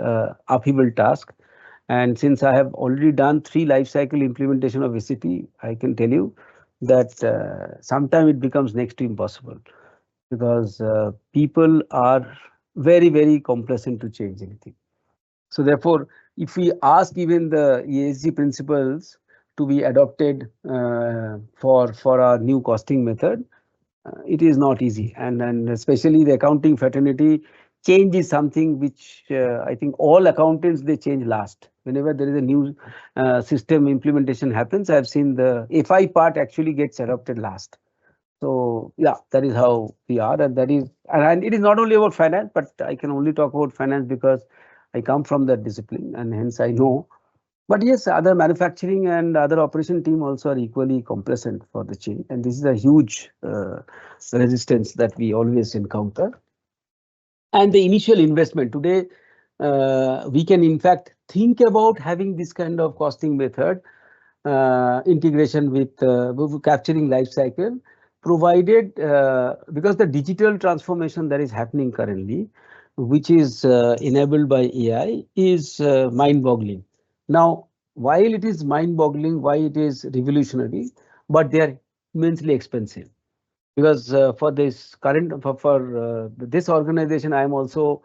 upheaval task. And since I have already done 3 life cycle implementation of SAP, I can tell you that sometimes it becomes next to impossible because people are very complacent to change anything. So therefore, if we ask even the ESG principles to be adopted for our new costing method, it is not easy, and especially the accounting fraternity, change is something which I think all accountants they change last. Whenever there is a new system implementation happens, I have seen the FI part actually gets adopted last. So yeah, that is how we are, and that is, and it is not only about finance, but I can only talk about finance because I come from that discipline, and hence I know. But yes, other manufacturing and other operation team also are equally complacent for the change, and this is a huge resistance that we always encounter. And the initial investment today, we can in fact think about having this kind of costing method integration with capturing life cycle, provided because the digital transformation that is happening currently, which is enabled by AI, is mind-boggling. Now, while it is mind-boggling, why it is revolutionary, but they are immensely expensive because for this current for this organization, I am also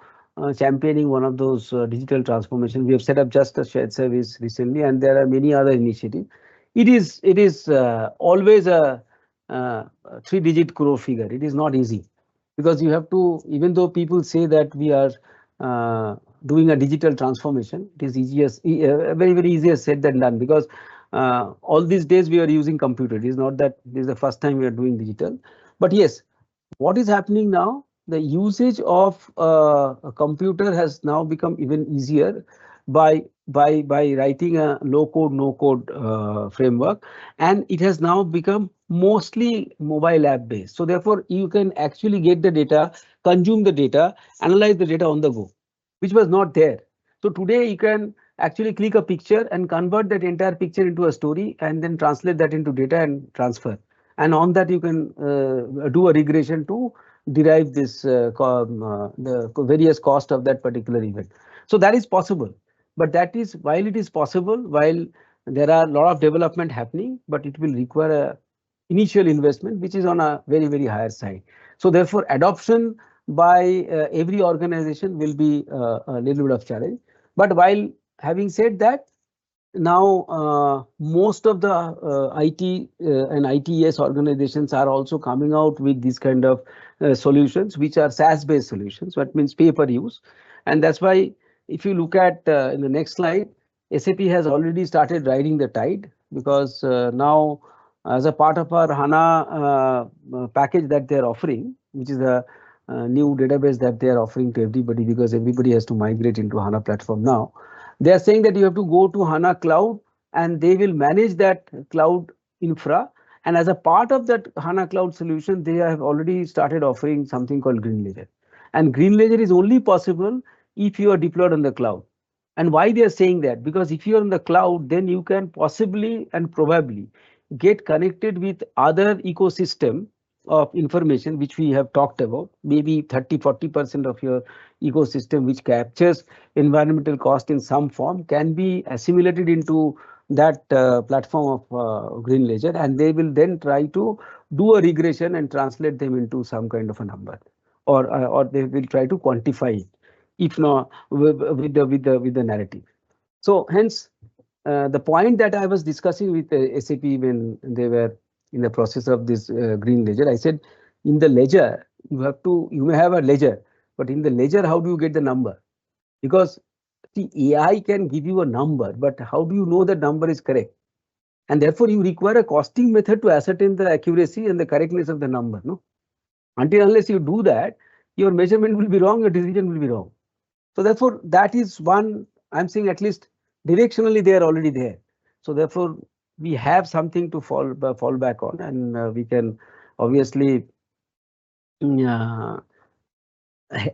championing one of those digital transformation. We have set up just a shared service recently, and there are many other initiatives. It is always a 3-digit crore figure. It is not easy because you have to, even though people say that we are doing a digital transformation, it is very easier said than done because all these days we are using computer. It is not that this is the first time we are doing digital, but yes, what is happening now? The usage of a computer has now become even easier by writing a low code no code framework, and it has now become mostly mobile app based. So therefore, you can actually get the data, consume the data, analyze the data on the go, which was not there. So today you can actually click a picture and convert that entire picture into a story and then translate that into data and transfer. And on that you can do a regression to derive this the various cost of that particular event. So that is possible, but that is while it is possible, while there are a lot of development happening, but it will require a initial investment which is on a very, very higher side. So therefore, adoption by every organization will be a little bit of challenge. But while having said that, now most of the IT and ITES organizations are also coming out with these kind of solutions, which are SaaS based solutions, what means pay per use. And that's why if you look at in the next slide, SAP has already started riding the tide, because now as a part of our HANA package that they are offering, which is a new database that they are offering to everybody, because everybody has to migrate into HANA platform now. They are saying that you have to go to HANA Cloud and they will manage that cloud infra. And as a part of that HANA Cloud solution, they have already started offering something called Green Ledger. And Green Ledger is only possible if you are deployed on the cloud. And why they are saying that? Because if you are on the cloud, then you can possibly and probably get connected with other ecosystem of information which we have talked about, maybe 30-40% of your ecosystem which captures environmental cost in some form can be assimilated into that platform of Green Ledger, and they will then try to do a regression and translate them into some kind of a number, or they will try to quantify it, if not with the narrative. So hence the point that I was discussing with SAP when they were in the process of this Green Ledger, I said in the ledger you may have a ledger, but in the ledger how do you get the number? Because see, AI can give you a number, but how do you know that number is correct? And therefore you require a costing method to ascertain the accuracy and the correctness of the number. No, until unless you do that, your measurement will be wrong, your decision will be wrong. So therefore, that is one, I'm saying at least directionally they are already there. So therefore, we have something to fall back on, and we can obviously uh,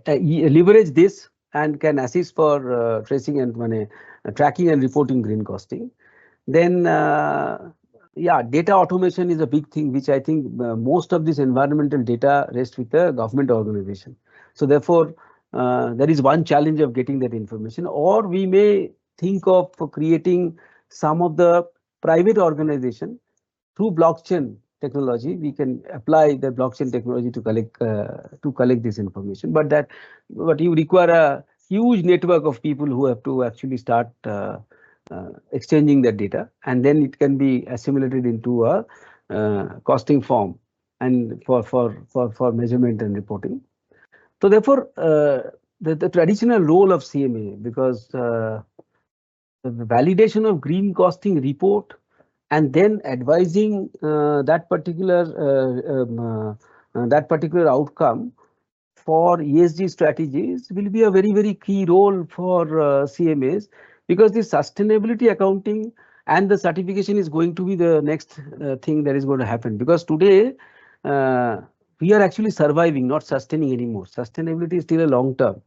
leverage this and can assist for tracing and tracking and reporting green costing. Then yeah, data automation is a big thing, which I think most of this environmental data rests with the government organization. So therefore, there is one challenge of getting that information, or we may think of creating some of the private organization through blockchain technology. We can apply the blockchain technology to collect this information, but you require a huge network of people who have to actually start exchanging that data, and then it can be assimilated into a costing form and for measurement and reporting. So therefore, the traditional role of CMA, because the validation of green costing report and then advising that particular outcome for ESG strategies will be a very, very key role for CMAs, because the sustainability accounting and the certification is going to be the next thing that is going to happen. Because today we are actually surviving, not sustaining anymore. Sustainability is still a long term,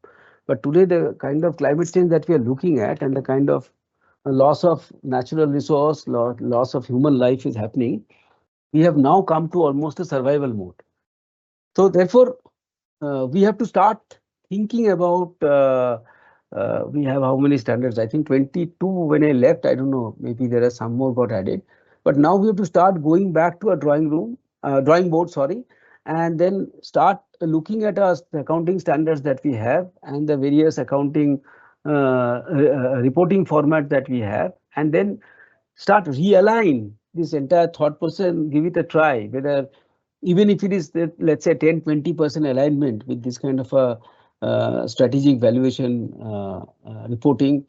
but today the kind of climate change that we are looking at and the kind of loss of natural resource, loss of human life is happening. We have now come to almost a survival mode. So therefore, we have to start thinking about, we have how many standards? I think 22 when I left. I don't know, maybe there are some more got added. But now we have to start going back to a drawing board, sorry, and then start looking at our accounting standards that we have and the various accounting reporting format that we have, and then start realign this entire thought process and give it a try, whether even if it is, let's say 10-20% alignment with this kind of a strategic valuation reporting,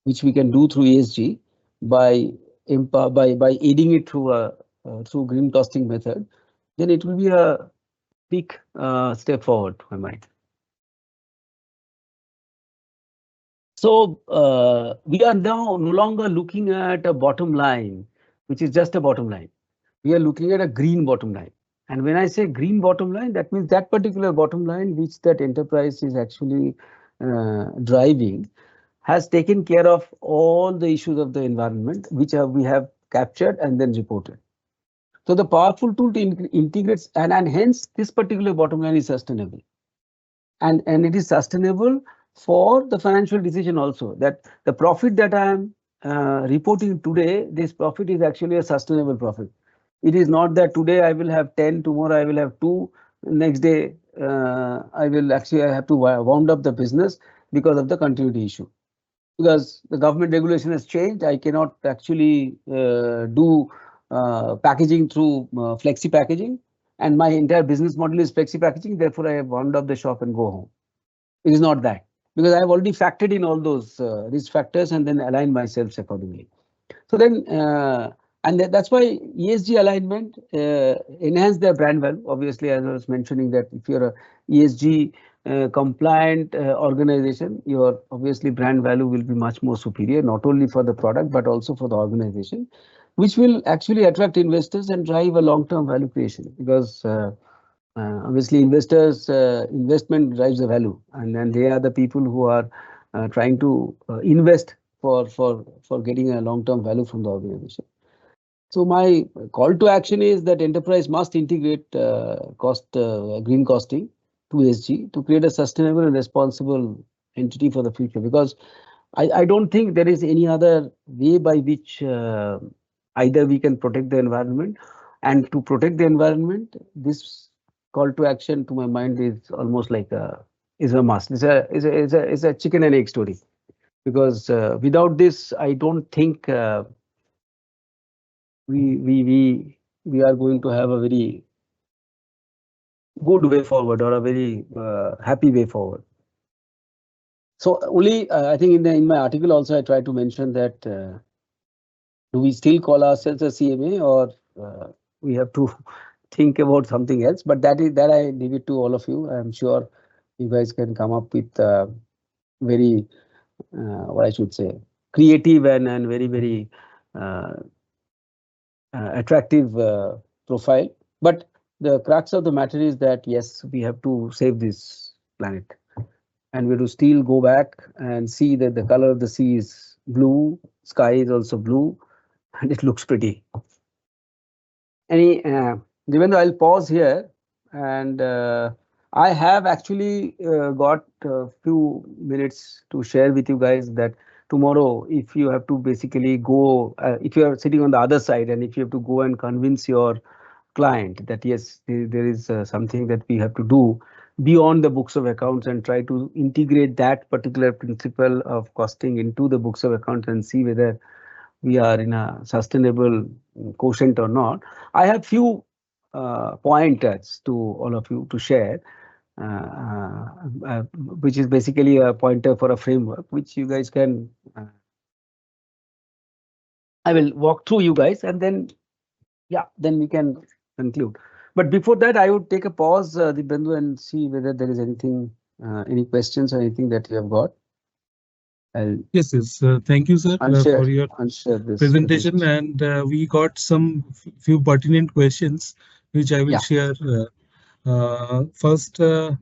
which we can do through ESG by aiding it through green costing method, then it will be a big step forward, I might. So we are now no longer looking at a bottom line, which is just a bottom line. We are looking at a green bottom line. And when I say green bottom line, that means that particular bottom line which that enterprise is actually driving has taken care of all the issues of the environment, which we have captured and then reported. So the powerful tool to integrate, and hence this particular bottom line is sustainable. And it is sustainable for the financial decision also, that the profit that I am reporting today, this profit is actually a sustainable profit. It is not that today I will have 10, tomorrow I will have 2, next day I have to wound up the business because of the continuity issue. Because the government regulation has changed, I cannot actually do packaging through flexi packaging, and my entire business model is flexi packaging. Therefore, I have wound up the shop and go home. It is not that, because I have already factored in all those risk factors and then aligned myself accordingly. So then, and that's why ESG alignment enhance their brand value. Obviously, as I was mentioning, that if you're a ESG compliant organization, your obviously brand value will be much more superior, not only for the product but also for the organization, which will actually attract investors and drive a long-term value creation. Because obviously, investors investment drives the value, and then they are the people who are trying to invest for getting a long-term value from the organization. So my call to action is that enterprise must integrate green costing to ESG to create a sustainable and responsible entity for the future. Because I don't think there is any other way by which either we can protect the environment, and to protect the environment, this call to action to my mind is almost like a must. It's a chicken and egg story, because without this, I don't think we we we we are going to have a very good way forward, or a very happy way forward. So only I think in my article also I try to mention that do we still call ourselves a CMA, or we have to think about something else? But that I leave it to all of you. I'm sure you guys can come up with very what I should say, creative and very uh, attractive profile. But the crux of the matter is that yes, we have to save this planet, and we have to still go back and see that the color of the sea is blue, sky is also blue, and it looks pretty. Any, Given though I'll pause here, and I have actually got a few minutes to share with you guys that tomorrow, if you have to basically go, if you are sitting on the other side, and if you have to go and convince your client that yes, there is something that we have to do beyond the books of accounts, and try to integrate that particular principle of costing into the books of accounts and see whether we are in a sustainable quotient or not. I have few pointers to all of you to share, uh, uh, which is basically a pointer for a framework, which you guys can. I will walk through you guys, and then yeah, then we can conclude. But before that, I would take a pause, Dibyendu, and see whether there is anything, any questions or anything that you have got. I'll Yes, yes. Thank you, sir, for your unshare this presentation. presentation. And we got some few pertinent questions, which I will Yeah. share. First, sir,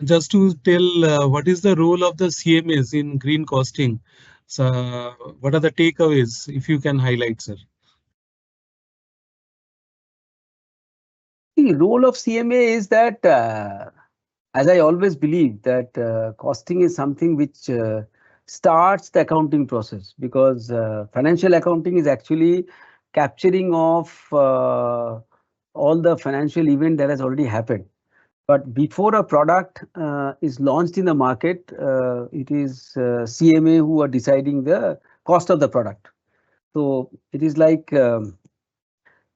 just to tell what is the role of the CMAs in green costing? So, what are the takeaways, if you can highlight, sir? The role of CMA is that, as I always believe, that costing is something which starts the accounting process, because financial accounting is actually capturing of all the financial event that has already happened. But before a product is launched in the market, it is CMA who are deciding the cost of the product. So it is like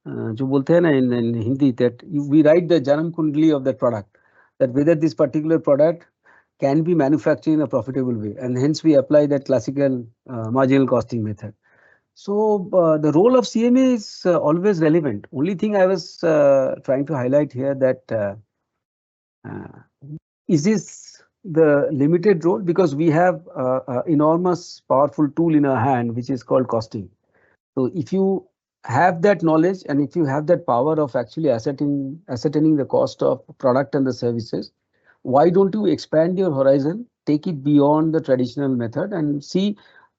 जो बोलते हैं ना in Hindi, that we write the Janam Kundli of that product, that whether this particular product can be manufactured in a profitable way, and hence we apply that classical marginal costing method. So the role of CMA is always relevant. Only thing I was trying to highlight here, that uh, is this the limited role, because we have enormous powerful tool in our hand which is called costing. So if you have that knowledge, and if you have that power of actually ascertaining the cost of product and the services, why don't you expand your horizon, take it beyond the traditional method, and see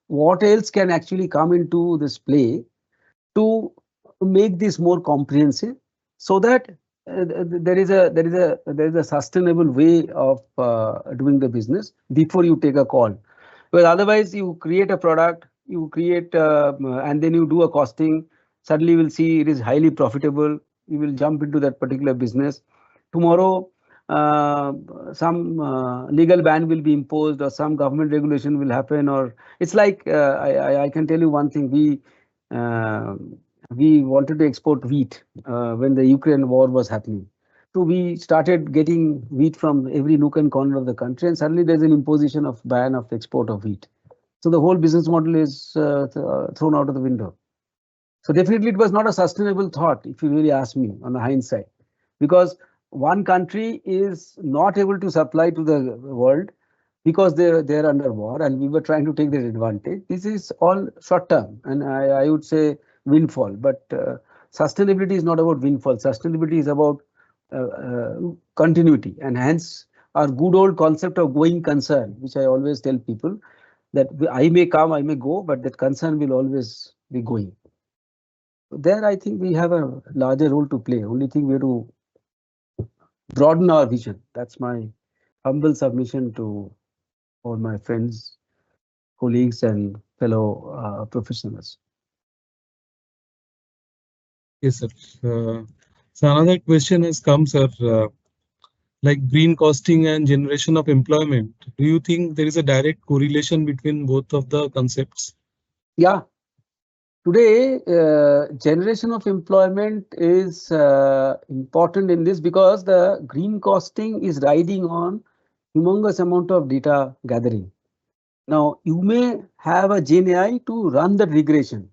what else can actually come into this play to make this more comprehensive, so that there is a sustainable way of doing the business before you take a call. Because otherwise you create a product, you create and then you do a costing. Suddenly, you will see it is highly profitable. You will jump into that particular business. Tomorrow, uh, some legal ban will be imposed, or some government regulation will happen, or it's like I can tell you one thing. Uh, we wanted to export wheat when the Ukraine war was happening. So we started getting wheat from every nook and corner of the country, and suddenly there's an imposition of ban of export of wheat. So the whole business model is thrown out of the window. So definitely it was not a sustainable thought, if you really ask me, on the hindsight, because one country is not able to supply to the world because they're under war, and we were trying to take that advantage. This is all short term, and I would say windfall. But sustainability is not about windfall. Sustainability is about continuity, and hence our good old concept of going concern, which I always tell people that I may come, I may go, but that concern will always be going. There, I think we have a larger role to play. Only thing we have to broaden our vision. That's my humble submission to all my friends, colleagues, and fellow professionals. Yes, sir. So another question has come, sir. Like green costing and generation of employment. Do you think there is a direct correlation between both of the concepts? Yeah, today generation of employment is important in this because the green costing is riding on humongous amount of data gathering. Now, you may have a Gen AI to run the regression,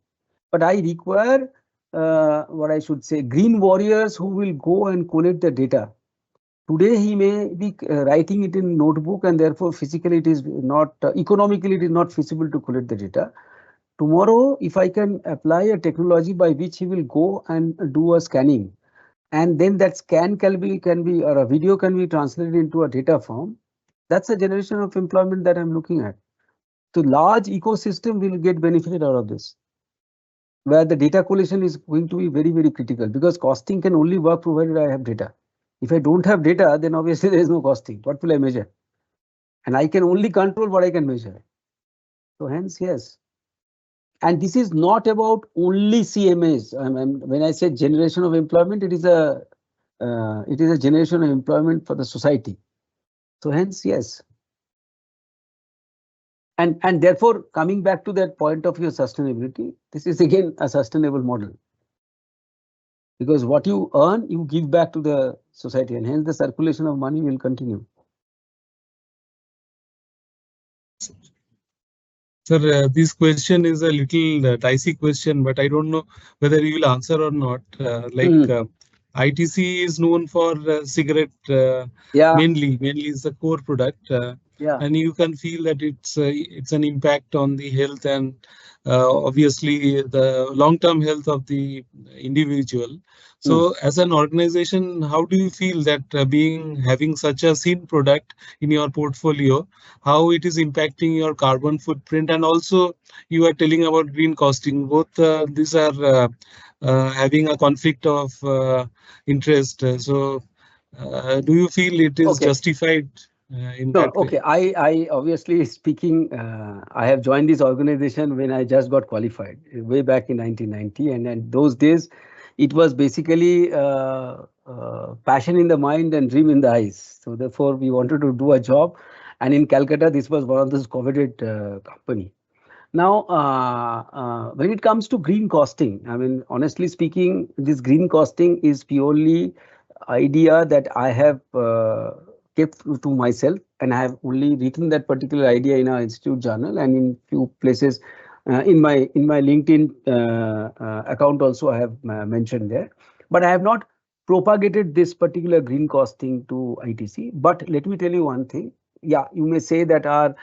but I require what I should say green warriors who will go and collect the data. Today, he may be writing it in notebook, and therefore physically it is not economically it is not feasible to collect the data. Tomorrow, if I can apply a technology by which he will go and do a scanning, and then that scan can be or a video can be translated into a data form, that's a generation of employment that I'm looking at. So large ecosystem will get benefited out of this, where the data collection is going to be very, very critical, because costing can only work provided I have data. If I don't have data, then obviously there is no costing. What will I measure? And I can only control what I can measure. So hence, yes. And this is not about only CMAs. When I say generation of employment, it is a generation of employment for the society. So hence, yes. And therefore, coming back to that point of your sustainability, this is again a sustainable model, because what you earn, you give back to the society, and hence the circulation of money will continue. Sir, this question is a little dicey question, but I don't know whether you will answer or not. ITC is known for cigarette Yeah, mainly is the core product, yeah. and you can feel that it's an impact on the health and obviously the long-term health of the individual. So, as an organization, how do you feel that being having such a thin product in your portfolio, how it is impacting your carbon footprint, and also you are telling about green costing. Both these are having a conflict of interest. Do you feel it is Okay. justified in No, that way? okay. I obviously speaking, I have joined this organization when I just got qualified way back in 1990, and those days, it was basically passion in the mind and dream in the eyes. So therefore, we wanted to do a job, and in Calcutta, this was one of those coveted company. Now, when it comes to green costing, I mean, honestly speaking, this green costing is purely idea that I have kept to myself, and I have only written that particular idea in our institute journal and in few places in my LinkedIn account also I have mentioned there, but I have not propagated this particular green costing to ITC. But let me tell you one thing. Yeah, you may say that our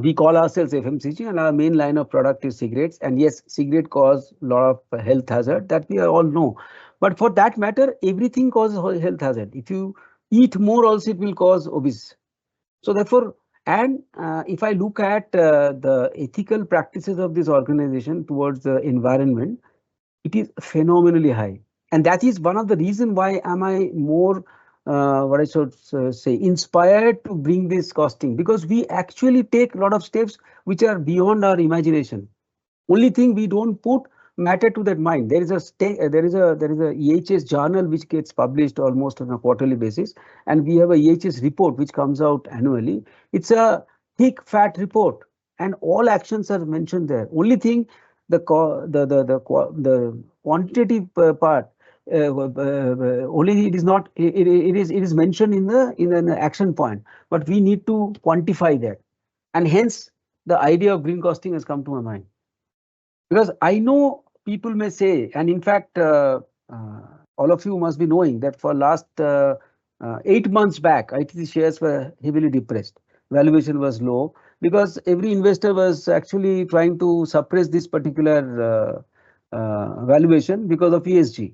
we call ourselves FMCG, and our main line of product is cigarettes. And yes, cigarette cause a lot of health hazard that we all know. But for that matter, everything causes health hazard. If you eat more, also it will cause obese. So therefore, and if I look at the ethical practices of this organization towards the environment, it is phenomenally high. And that is one of the reason why am I more what I should say inspired to bring this costing, because we actually take a lot of steps which are beyond our imagination. Only thing we don't put matter to that mind. There is a EHS journal which gets published almost on a quarterly basis, and we have a EHS report which comes out annually. It's a thick fat report, and all actions are mentioned there. Only thing, the quantitative part. Only it is not it is mentioned in an action point, but we need to quantify that, and hence the idea of green costing has come to my mind. Because I know people may say, and in fact, uh, all of you must be knowing that for last 8 months back, ITC shares were heavily depressed. Valuation was low because every investor was actually trying to suppress this particular valuation because of ESG.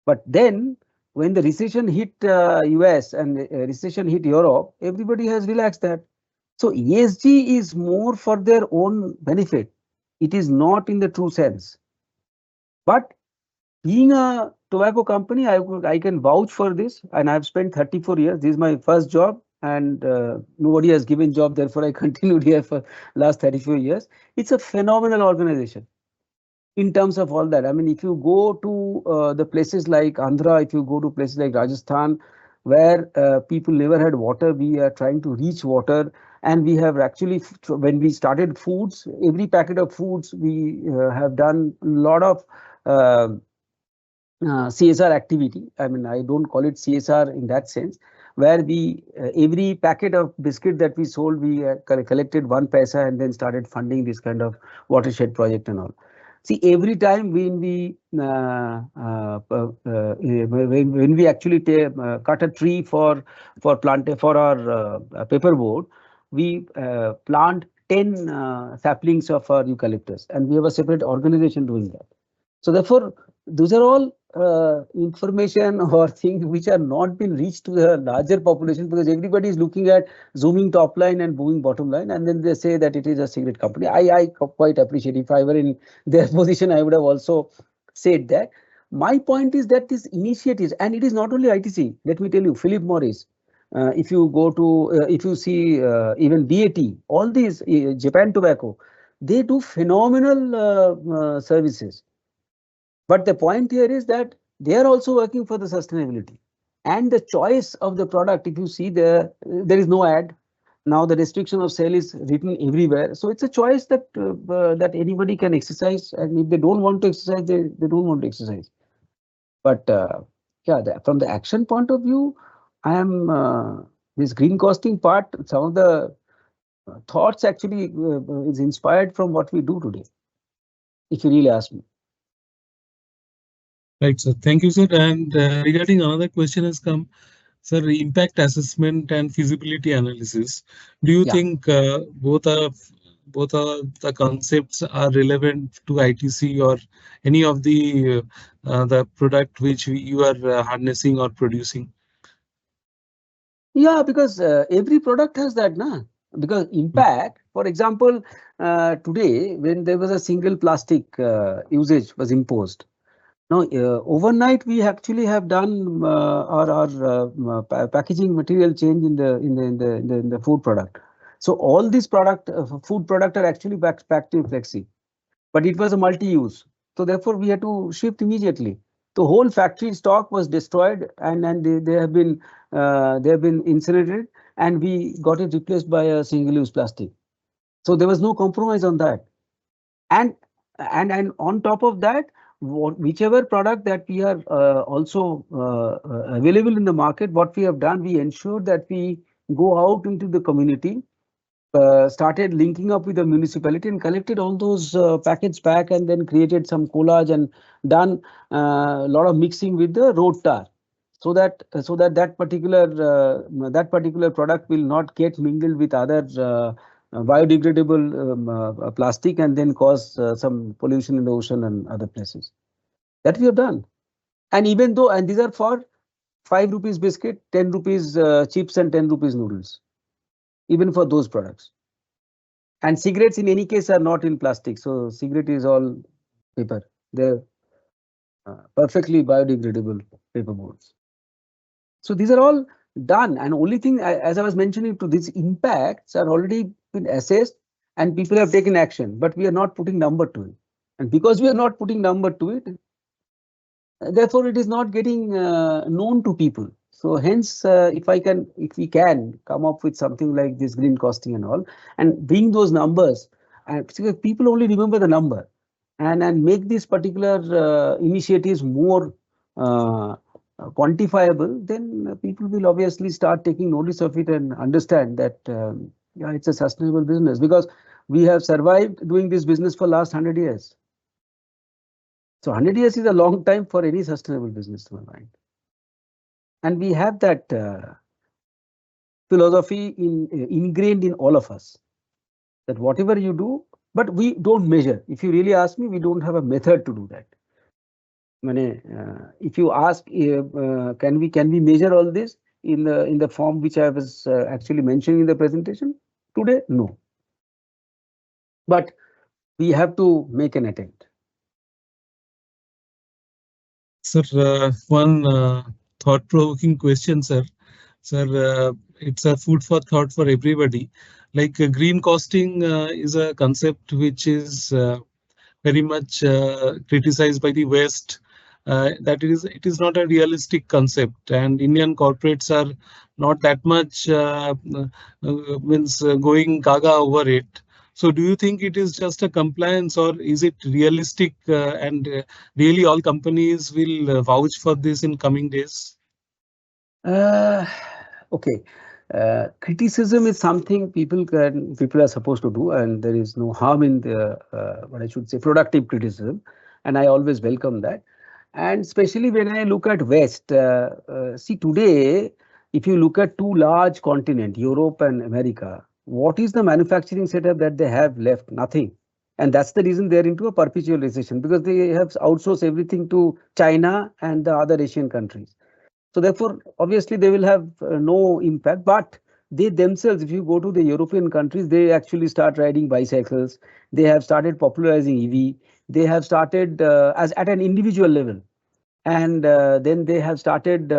But then, when the recession hit US and recession hit Europe, everybody has relaxed that. So ESG is more for their own benefit. It is not in the true sense. But being a tobacco company, I can vouch for this, and I've spent 34 years. This is my first job, and nobody has given job. Therefore, I continued here for last 34 years. It's a phenomenal organization in terms of all that. I mean, if you go to the places like Andhra, if you go to places like Rajasthan, where people never had water, we are trying to reach water. And we have actually, when we started foods, every packet of foods, we have done a lot of uh, CSR activity. I mean, I don't call it CSR in that sense, where we every packet of biscuit that we sold, we collected 1 paisa and then started funding this kind of watershed project and all. See, every time when we when we actually cut a tree for plant for our paperboard, we plant 10 saplings of our eucalyptus, and we have a separate organization doing that. So therefore, those are all information or things which are not been reached to the larger population, because everybody is looking at zooming top line and booming bottom line, and then they say that it is a cigarette company. I quite appreciate. If I were in their position, I would have also said that. My point is that these initiatives, and it is not only ITC. Let me tell you, Philip Morris. If you go to, if you see even BAT, all these Japan Tobacco, they do phenomenal services. But the point here is that they are also working for the sustainability and the choice of the product. If you see there is no ad. Now the restriction of sale is written everywhere. So it's a choice that that anybody can exercise. And if they don't want to exercise, they don't want to exercise. But yeah, from the action point of view, I am this green costing part. Some of the thoughts actually is inspired from what we do today, if you really ask me. Right, sir. Thank you, sir. And regarding another question has come, sir, impact assessment and feasibility analysis. Do you Yeah. think both are the concepts are relevant to ITC or any of the product which you are harnessing or producing? Yeah, because every product has that, na. Because Mm. impact, for example, today when there was a single plastic usage was imposed. Now, overnight we actually have done our packaging material change in the food product. So all these food product are actually packed in flexi, but it was a multi-use. So therefore, we had to shift immediately. The whole factory stock was destroyed, and they have been incinerated, and we got it replaced by a single-use plastic. So there was no compromise on that. And and on top of that, whichever product that we are also available in the market, what we have done, we ensure that we go out into the community, started linking up with the municipality and collected all those packets back, and then created some collage and done a lot of mixing with the road tar, so that particular product will not get mingled with other biodegradable plastic and then cause some pollution in the ocean and other places. That we have done. And even though, and these are for 5 rupees biscuit, 10 rupees chips, and 10 rupees noodles, even for those products. And cigarettes in any case are not in plastic. So cigarette is all paper. They're perfectly biodegradable paper boards. So these are all done. And only thing, as I was mentioning, to these impacts are already been assessed and people have taken action, but we are not putting number to it. And because we are not putting number to it, therefore it is not getting known to people. So hence, if we can come up with something like this green costing and all, and bring those numbers, and because people only remember the number, and make these particular initiatives more uh, quantifiable, then people will obviously start taking notice of it and understand that yeah, it's a sustainable business, because we have survived doing this business for last 100 years. So 100 years is a long time for any sustainable business, to my mind. And we have that philosophy ingrained in all of us, that whatever you do, but we don't measure. If you really ask me, we don't have a method to do that. If you ask, can we measure all this in the form which I was actually mentioning in the presentation today? No. But we have to make an attempt. Sir, one thought-provoking question, sir. Sir, it's a food for thought for everybody. Like green costing is a concept which is very much criticized by the West. That it is not a realistic concept, and Indian corporates are not that much means going gaga over it. So, do you think it is just a compliance, or is it realistic, and really all companies will vouch for this in coming days? Uh, okay. Criticism is something people are supposed to do, and there is no harm in the what I should say, productive criticism, and I always welcome that. And especially when I look at West, see today, if you look at two large continent, Europe and America, what is the manufacturing setup that they have left? Nothing. And that's the reason they're into a perpetual recession, because they have outsourced everything to China and the other Asian countries. So therefore, obviously, they will have no impact. But they themselves, if you go to the European countries, they actually start riding bicycles. They have started popularizing EV. They have started as at an individual level, and then they have started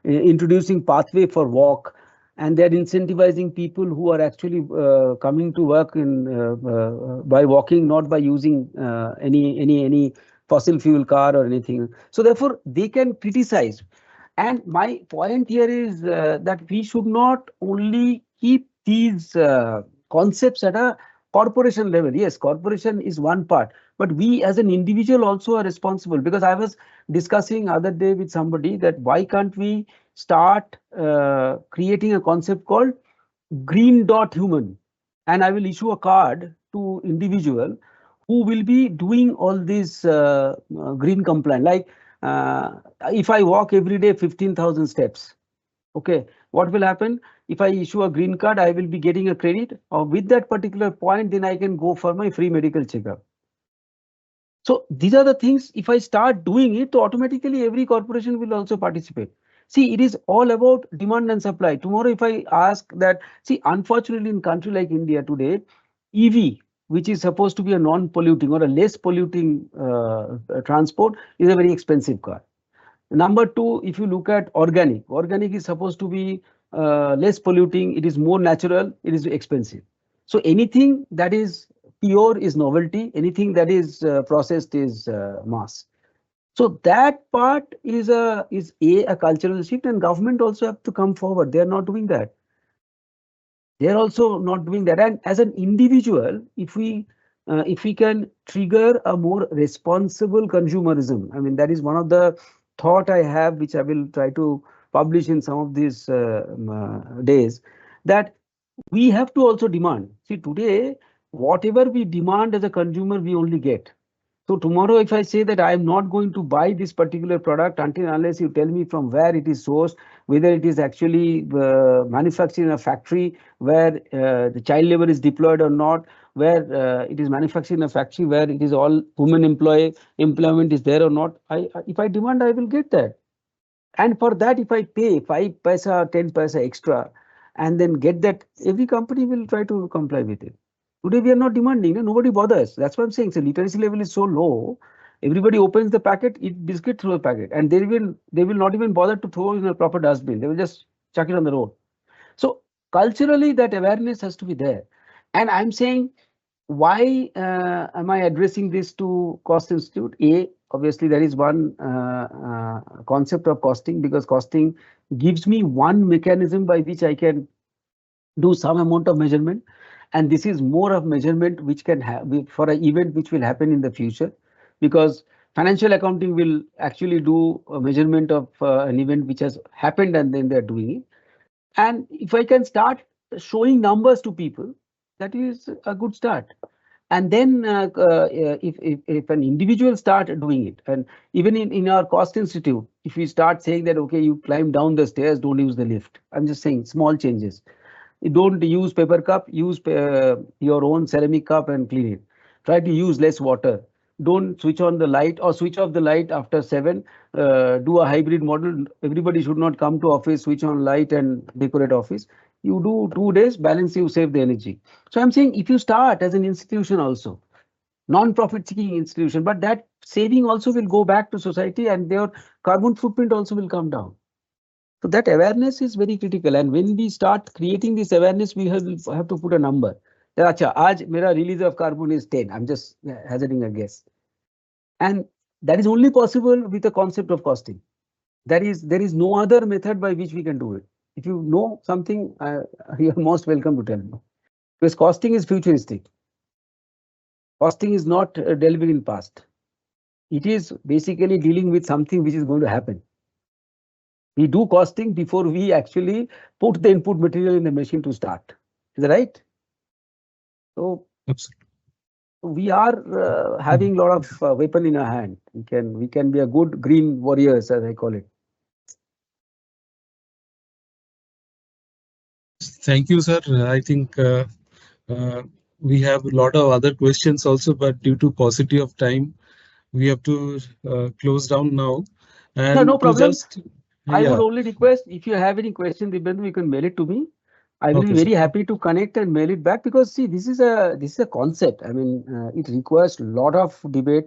introducing pathway for walk, and they're incentivizing people who are actually coming to work in by walking, not by using any fossil fuel car or anything. So therefore they can criticize, and my point here is that we should not only keep these concepts at a corporation level. Yes, corporation is one part, but we as an individual also are responsible, because I was discussing other day with somebody that why can't we start creating a concept called green dot human, and I will issue a card to individual who will be doing all this green compliant. Like uh, if I walk every day 15,000 steps, okay, what will happen? If I issue a green card, I will be getting a credit, or with that particular point, then I can go for my free medical checkup. So these are the things, if I start doing it, automatically every corporation will also participate. See, it is all about demand and supply. Tomorrow, if I ask that, see, unfortunately, in country like India today, EV, which is supposed to be a non-polluting or a less polluting transport, is a very expensive car. Number two, if you look at organic is supposed to be less polluting, it is more natural, it is expensive. So anything that is pure is novelty, anything that is processed is mass. So that part is a cultural shift, and government also have to come forward. They are not doing that. They are also not doing that. And as an individual, if we can trigger a more responsible consumerism, I mean, that is one of the thought I have, which I will try to publish in some of these days, that we have to also demand. See, today, whatever we demand as a consumer, we only get. So tomorrow, if I say that I am not going to buy this particular product until unless you tell me from where it is sourced, whether it is actually manufactured in a factory where the child labor is deployed or not, where it is manufactured in a factory where it is all women employment is there or not, if I demand, I will get that. And for that, if I pay 5 paisa, 10 paisa extra, and then get that, every company will try to comply with it. Today, we are not demanding, nobody bothers. That's what I'm saying. So literacy level is so low. Everybody opens the packet, eat biscuit through a packet, and they will not even bother to throw in a proper dustbin. They will just chuck it on the road. So culturally, that awareness has to be there. And I'm saying why am I addressing this to Cost Institute? Obviously, there is one concept of costing, because costing gives me one mechanism by which I can do some amount of measurement, and this is more of measurement which can have for an event which will happen in the future, because financial accounting will actually do a measurement of an event which has happened and then they're doing it. And if I can start showing numbers to people, that is a good start. And then if an individual start doing it, and even in our cost institute, if we start saying that, okay, you climb down the stairs, don't use the lift. I'm just saying small changes. You don't use paper cup, use your own ceramic cup and clean it. Try to use less water. Don't switch on the light or switch off the light after 7. Do a hybrid model. Everybody should not come to office, switch on light and decorate office. You do 2 days, balance, you save the energy. So I'm saying, if you start as an institution also, non-profit seeking institution, but that saving also will go back to society and their carbon footprint also will come down. So that awareness is very critical, and when we start creating this awareness, we have to put a number. That, acha, aaj mera release of carbon is 10. I'm just hazarding a guess, and that is only possible with the concept of costing. There is no other method by which we can do it. If you know something, you are most welcome to tell me, because costing is futuristic. Costing is not delving in past. It is basically dealing with something which is going to happen. We do costing before we actually put the input material in the machine to start. Is that right? So Absolutely. we are having a lot of weapon in our hand. We can be a good green warriors, as I call it. Thank you, sir. I think uh, we have a lot of other questions also, but due to paucity of time, we have to close down now. Yeah, no And to problem. just, I would yeah, only request, if you have any question, Dibyendu, you can mail it to me. I will be okay, sir. very happy to connect and mail it back, because see, this is a concept. I mean, it requires a lot of debate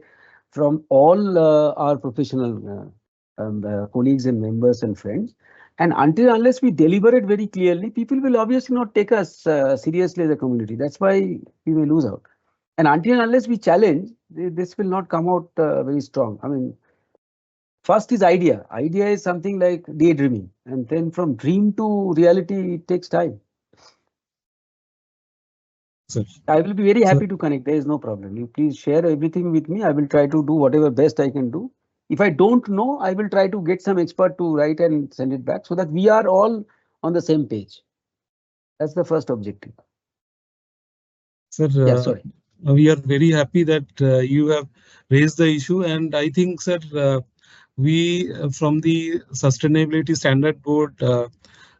from all our professional colleagues and members and friends. And until unless we deliberate very clearly, people will obviously not take us seriously as a community. That's why we may lose out. And until unless we challenge, this will not come out very strong. I mean, first is idea. Idea is something like daydreaming, and then from dream to reality, it takes time. Sir. I will be very So, happy to connect. There is no problem. You please share everything with me. I will try to do whatever best I can do. If I don't know, I will try to get some expert to write and send it back, so that we are all on the same page. That's the first objective. sir, Yeah, sorry. we are very happy that you have raised the issue, and I think, sir, we from the Sustainability Standard Board,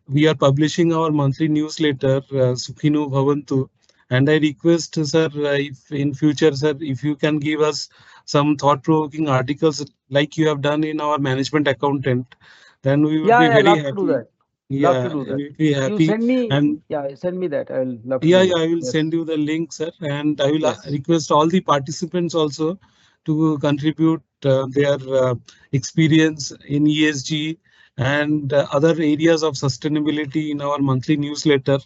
we are publishing our monthly newsletter, Sukhino Bhavantu, and I request, sir, if in future, sir, if you can give us some thought-provoking articles like you have done in our management accountant, then we would Yeah, be I very love to do happy. that. Love to Yeah, do that. we'll be You happy. send me, And yeah, send me that. I will love to yeah, do yeah, that. I will Yes. send you the link, sir, and I will Yes. request all the participants also to contribute their experience in ESG and other areas of sustainability in our monthly newsletter.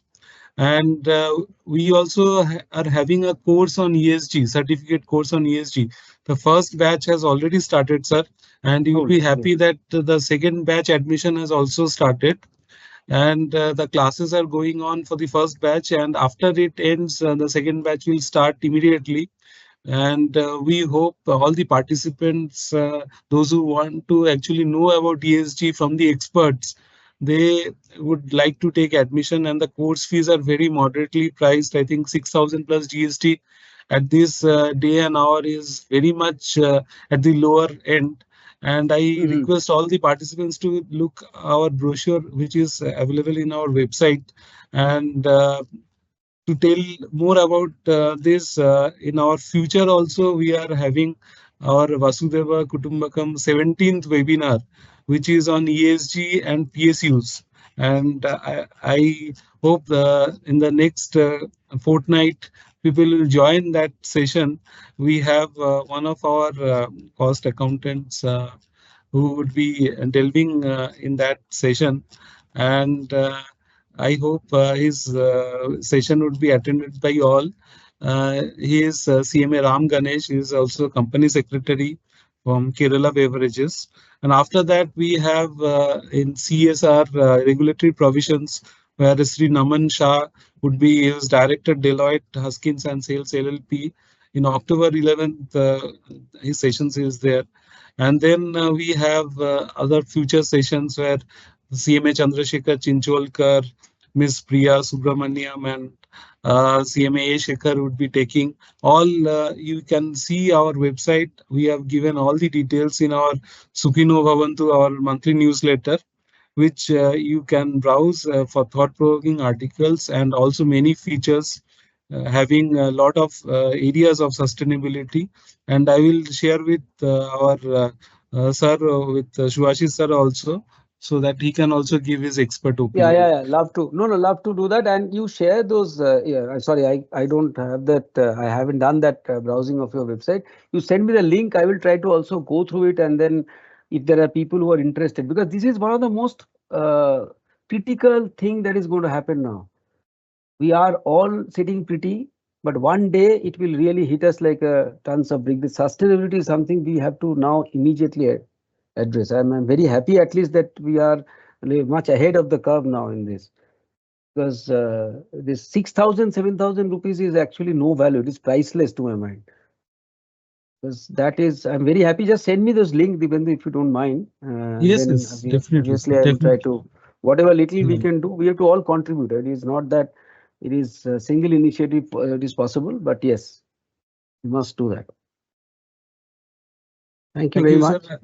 And we also are having a course on ESG, certificate course on ESG. The first batch has already started, sir, and you will Cool. be Great. happy that the second batch admission has also started, and the classes are going on for the first batch, and after it ends, the second batch will start immediately. And we hope all the participants, those who want to actually know about ESG from the experts, they would like to take admission, and the course fees are very moderately priced. I think 6,000 plus GST at this day and hour is very much at the lower end. And I Mhm. request all the participants to look our brochure, which is available in our website. And to tell more about this, in our future also, we are having our Vasudhaiva Kutumbakam 17th webinar, which is on ESG and PSUs. And I hope in the next fortnight, people will join that session. We have one of our cost accountants who would be delving in that session. And I hope his session would be attended by all. He is CMA Ram Ganesh. He is also company secretary from Kerala Beverages. And after that, we have in CSR regulatory provisions, where Sri Naman Shah would be his director, Deloitte Huskins and Sales LLP. In October 11th, his sessions is there. And then we have other future sessions where CMA Chandrasekhar Chincholkar, Ms. Priya Subramaniam, and CMA Shekhar would be taking all. You can see our website. We have given all the details in our Sukhino Bhavantu, our monthly newsletter, which you can browse for thought-provoking articles and also many features having a lot of areas of sustainability. And I will share with our sir, with Shubhashis sir also, so that he can also give his expert Yeah, opinion. yeah, yeah. Love to. No, no, love to do that. And you share those. Yeah, sorry, I don't have that. I haven't done that browsing of your website. You send me the link. I will try to also go through it. And then if there are people who are interested, because this is one of the most critical thing that is going to happen now. We are all sitting pretty, but one day it will really hit us like a tons of brick. The sustainability is something we have to now immediately address. I'm very happy at least that we are much ahead of the curve now in this, because this 6,000, 7,000 rupees is actually no value. It is priceless to my mind. Because that is, I'm very happy. Just send me those links, Dibendu, if you don't mind. Yes, Then yes, we definitely, sir, obviously I will try definitely. to whatever little we Yeah. can do. We have to all contribute. It is not that it is a single initiative. It is possible, but yes, we must do that. Thank you Thank very you, sir. much.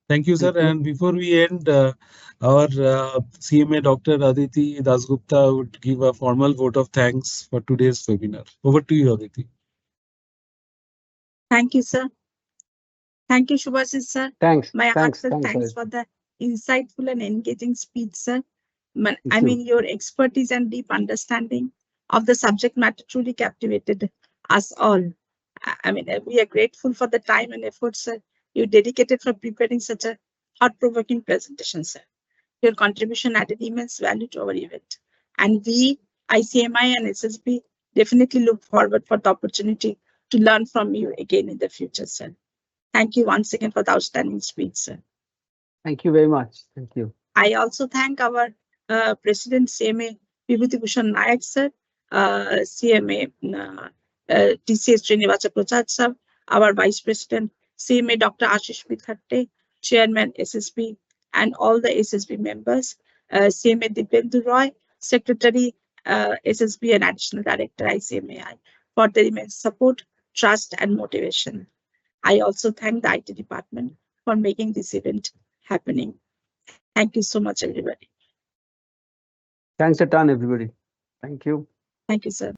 Thank you, sir. Thank you. And before we end, our CMA Dr. Aditi Dasgupta would give a formal vote of thanks for today's webinar. Over to you, Aditi. Thank you, sir. Thank you, Shubhashis, sir. Thanks. My Thanks. heartfelt Thanks. thanks Arif. for the insightful and engaging speech, sir. Thank I you. mean, your expertise and deep understanding of the subject matter truly captivated us all. I mean, we are grateful for the time and effort, sir, you dedicated for preparing such a thought-provoking presentation, sir. Your contribution added immense value to our event. And we, ICMI and SSB, definitely look forward for the opportunity to learn from you again in the future, sir. Thank you once again for the outstanding speech, sir. Thank you very much. Thank you. I also thank our President CMA Vibhuti Bhushan Nayak, sir, CMA TCS Srinivasa Prasad, sir, our Vice President CMA Dr. Ashish Mithatte, Chairman SSB, and all the SSB members, CMA Dipendu Roy, Secretary SSB and Additional Director ICMAI, for their immense support, trust, and motivation. I also thank the IT department for making this event happening. Thank you so much, everybody. Thanks a ton, everybody. Thank you. Thank you, sir.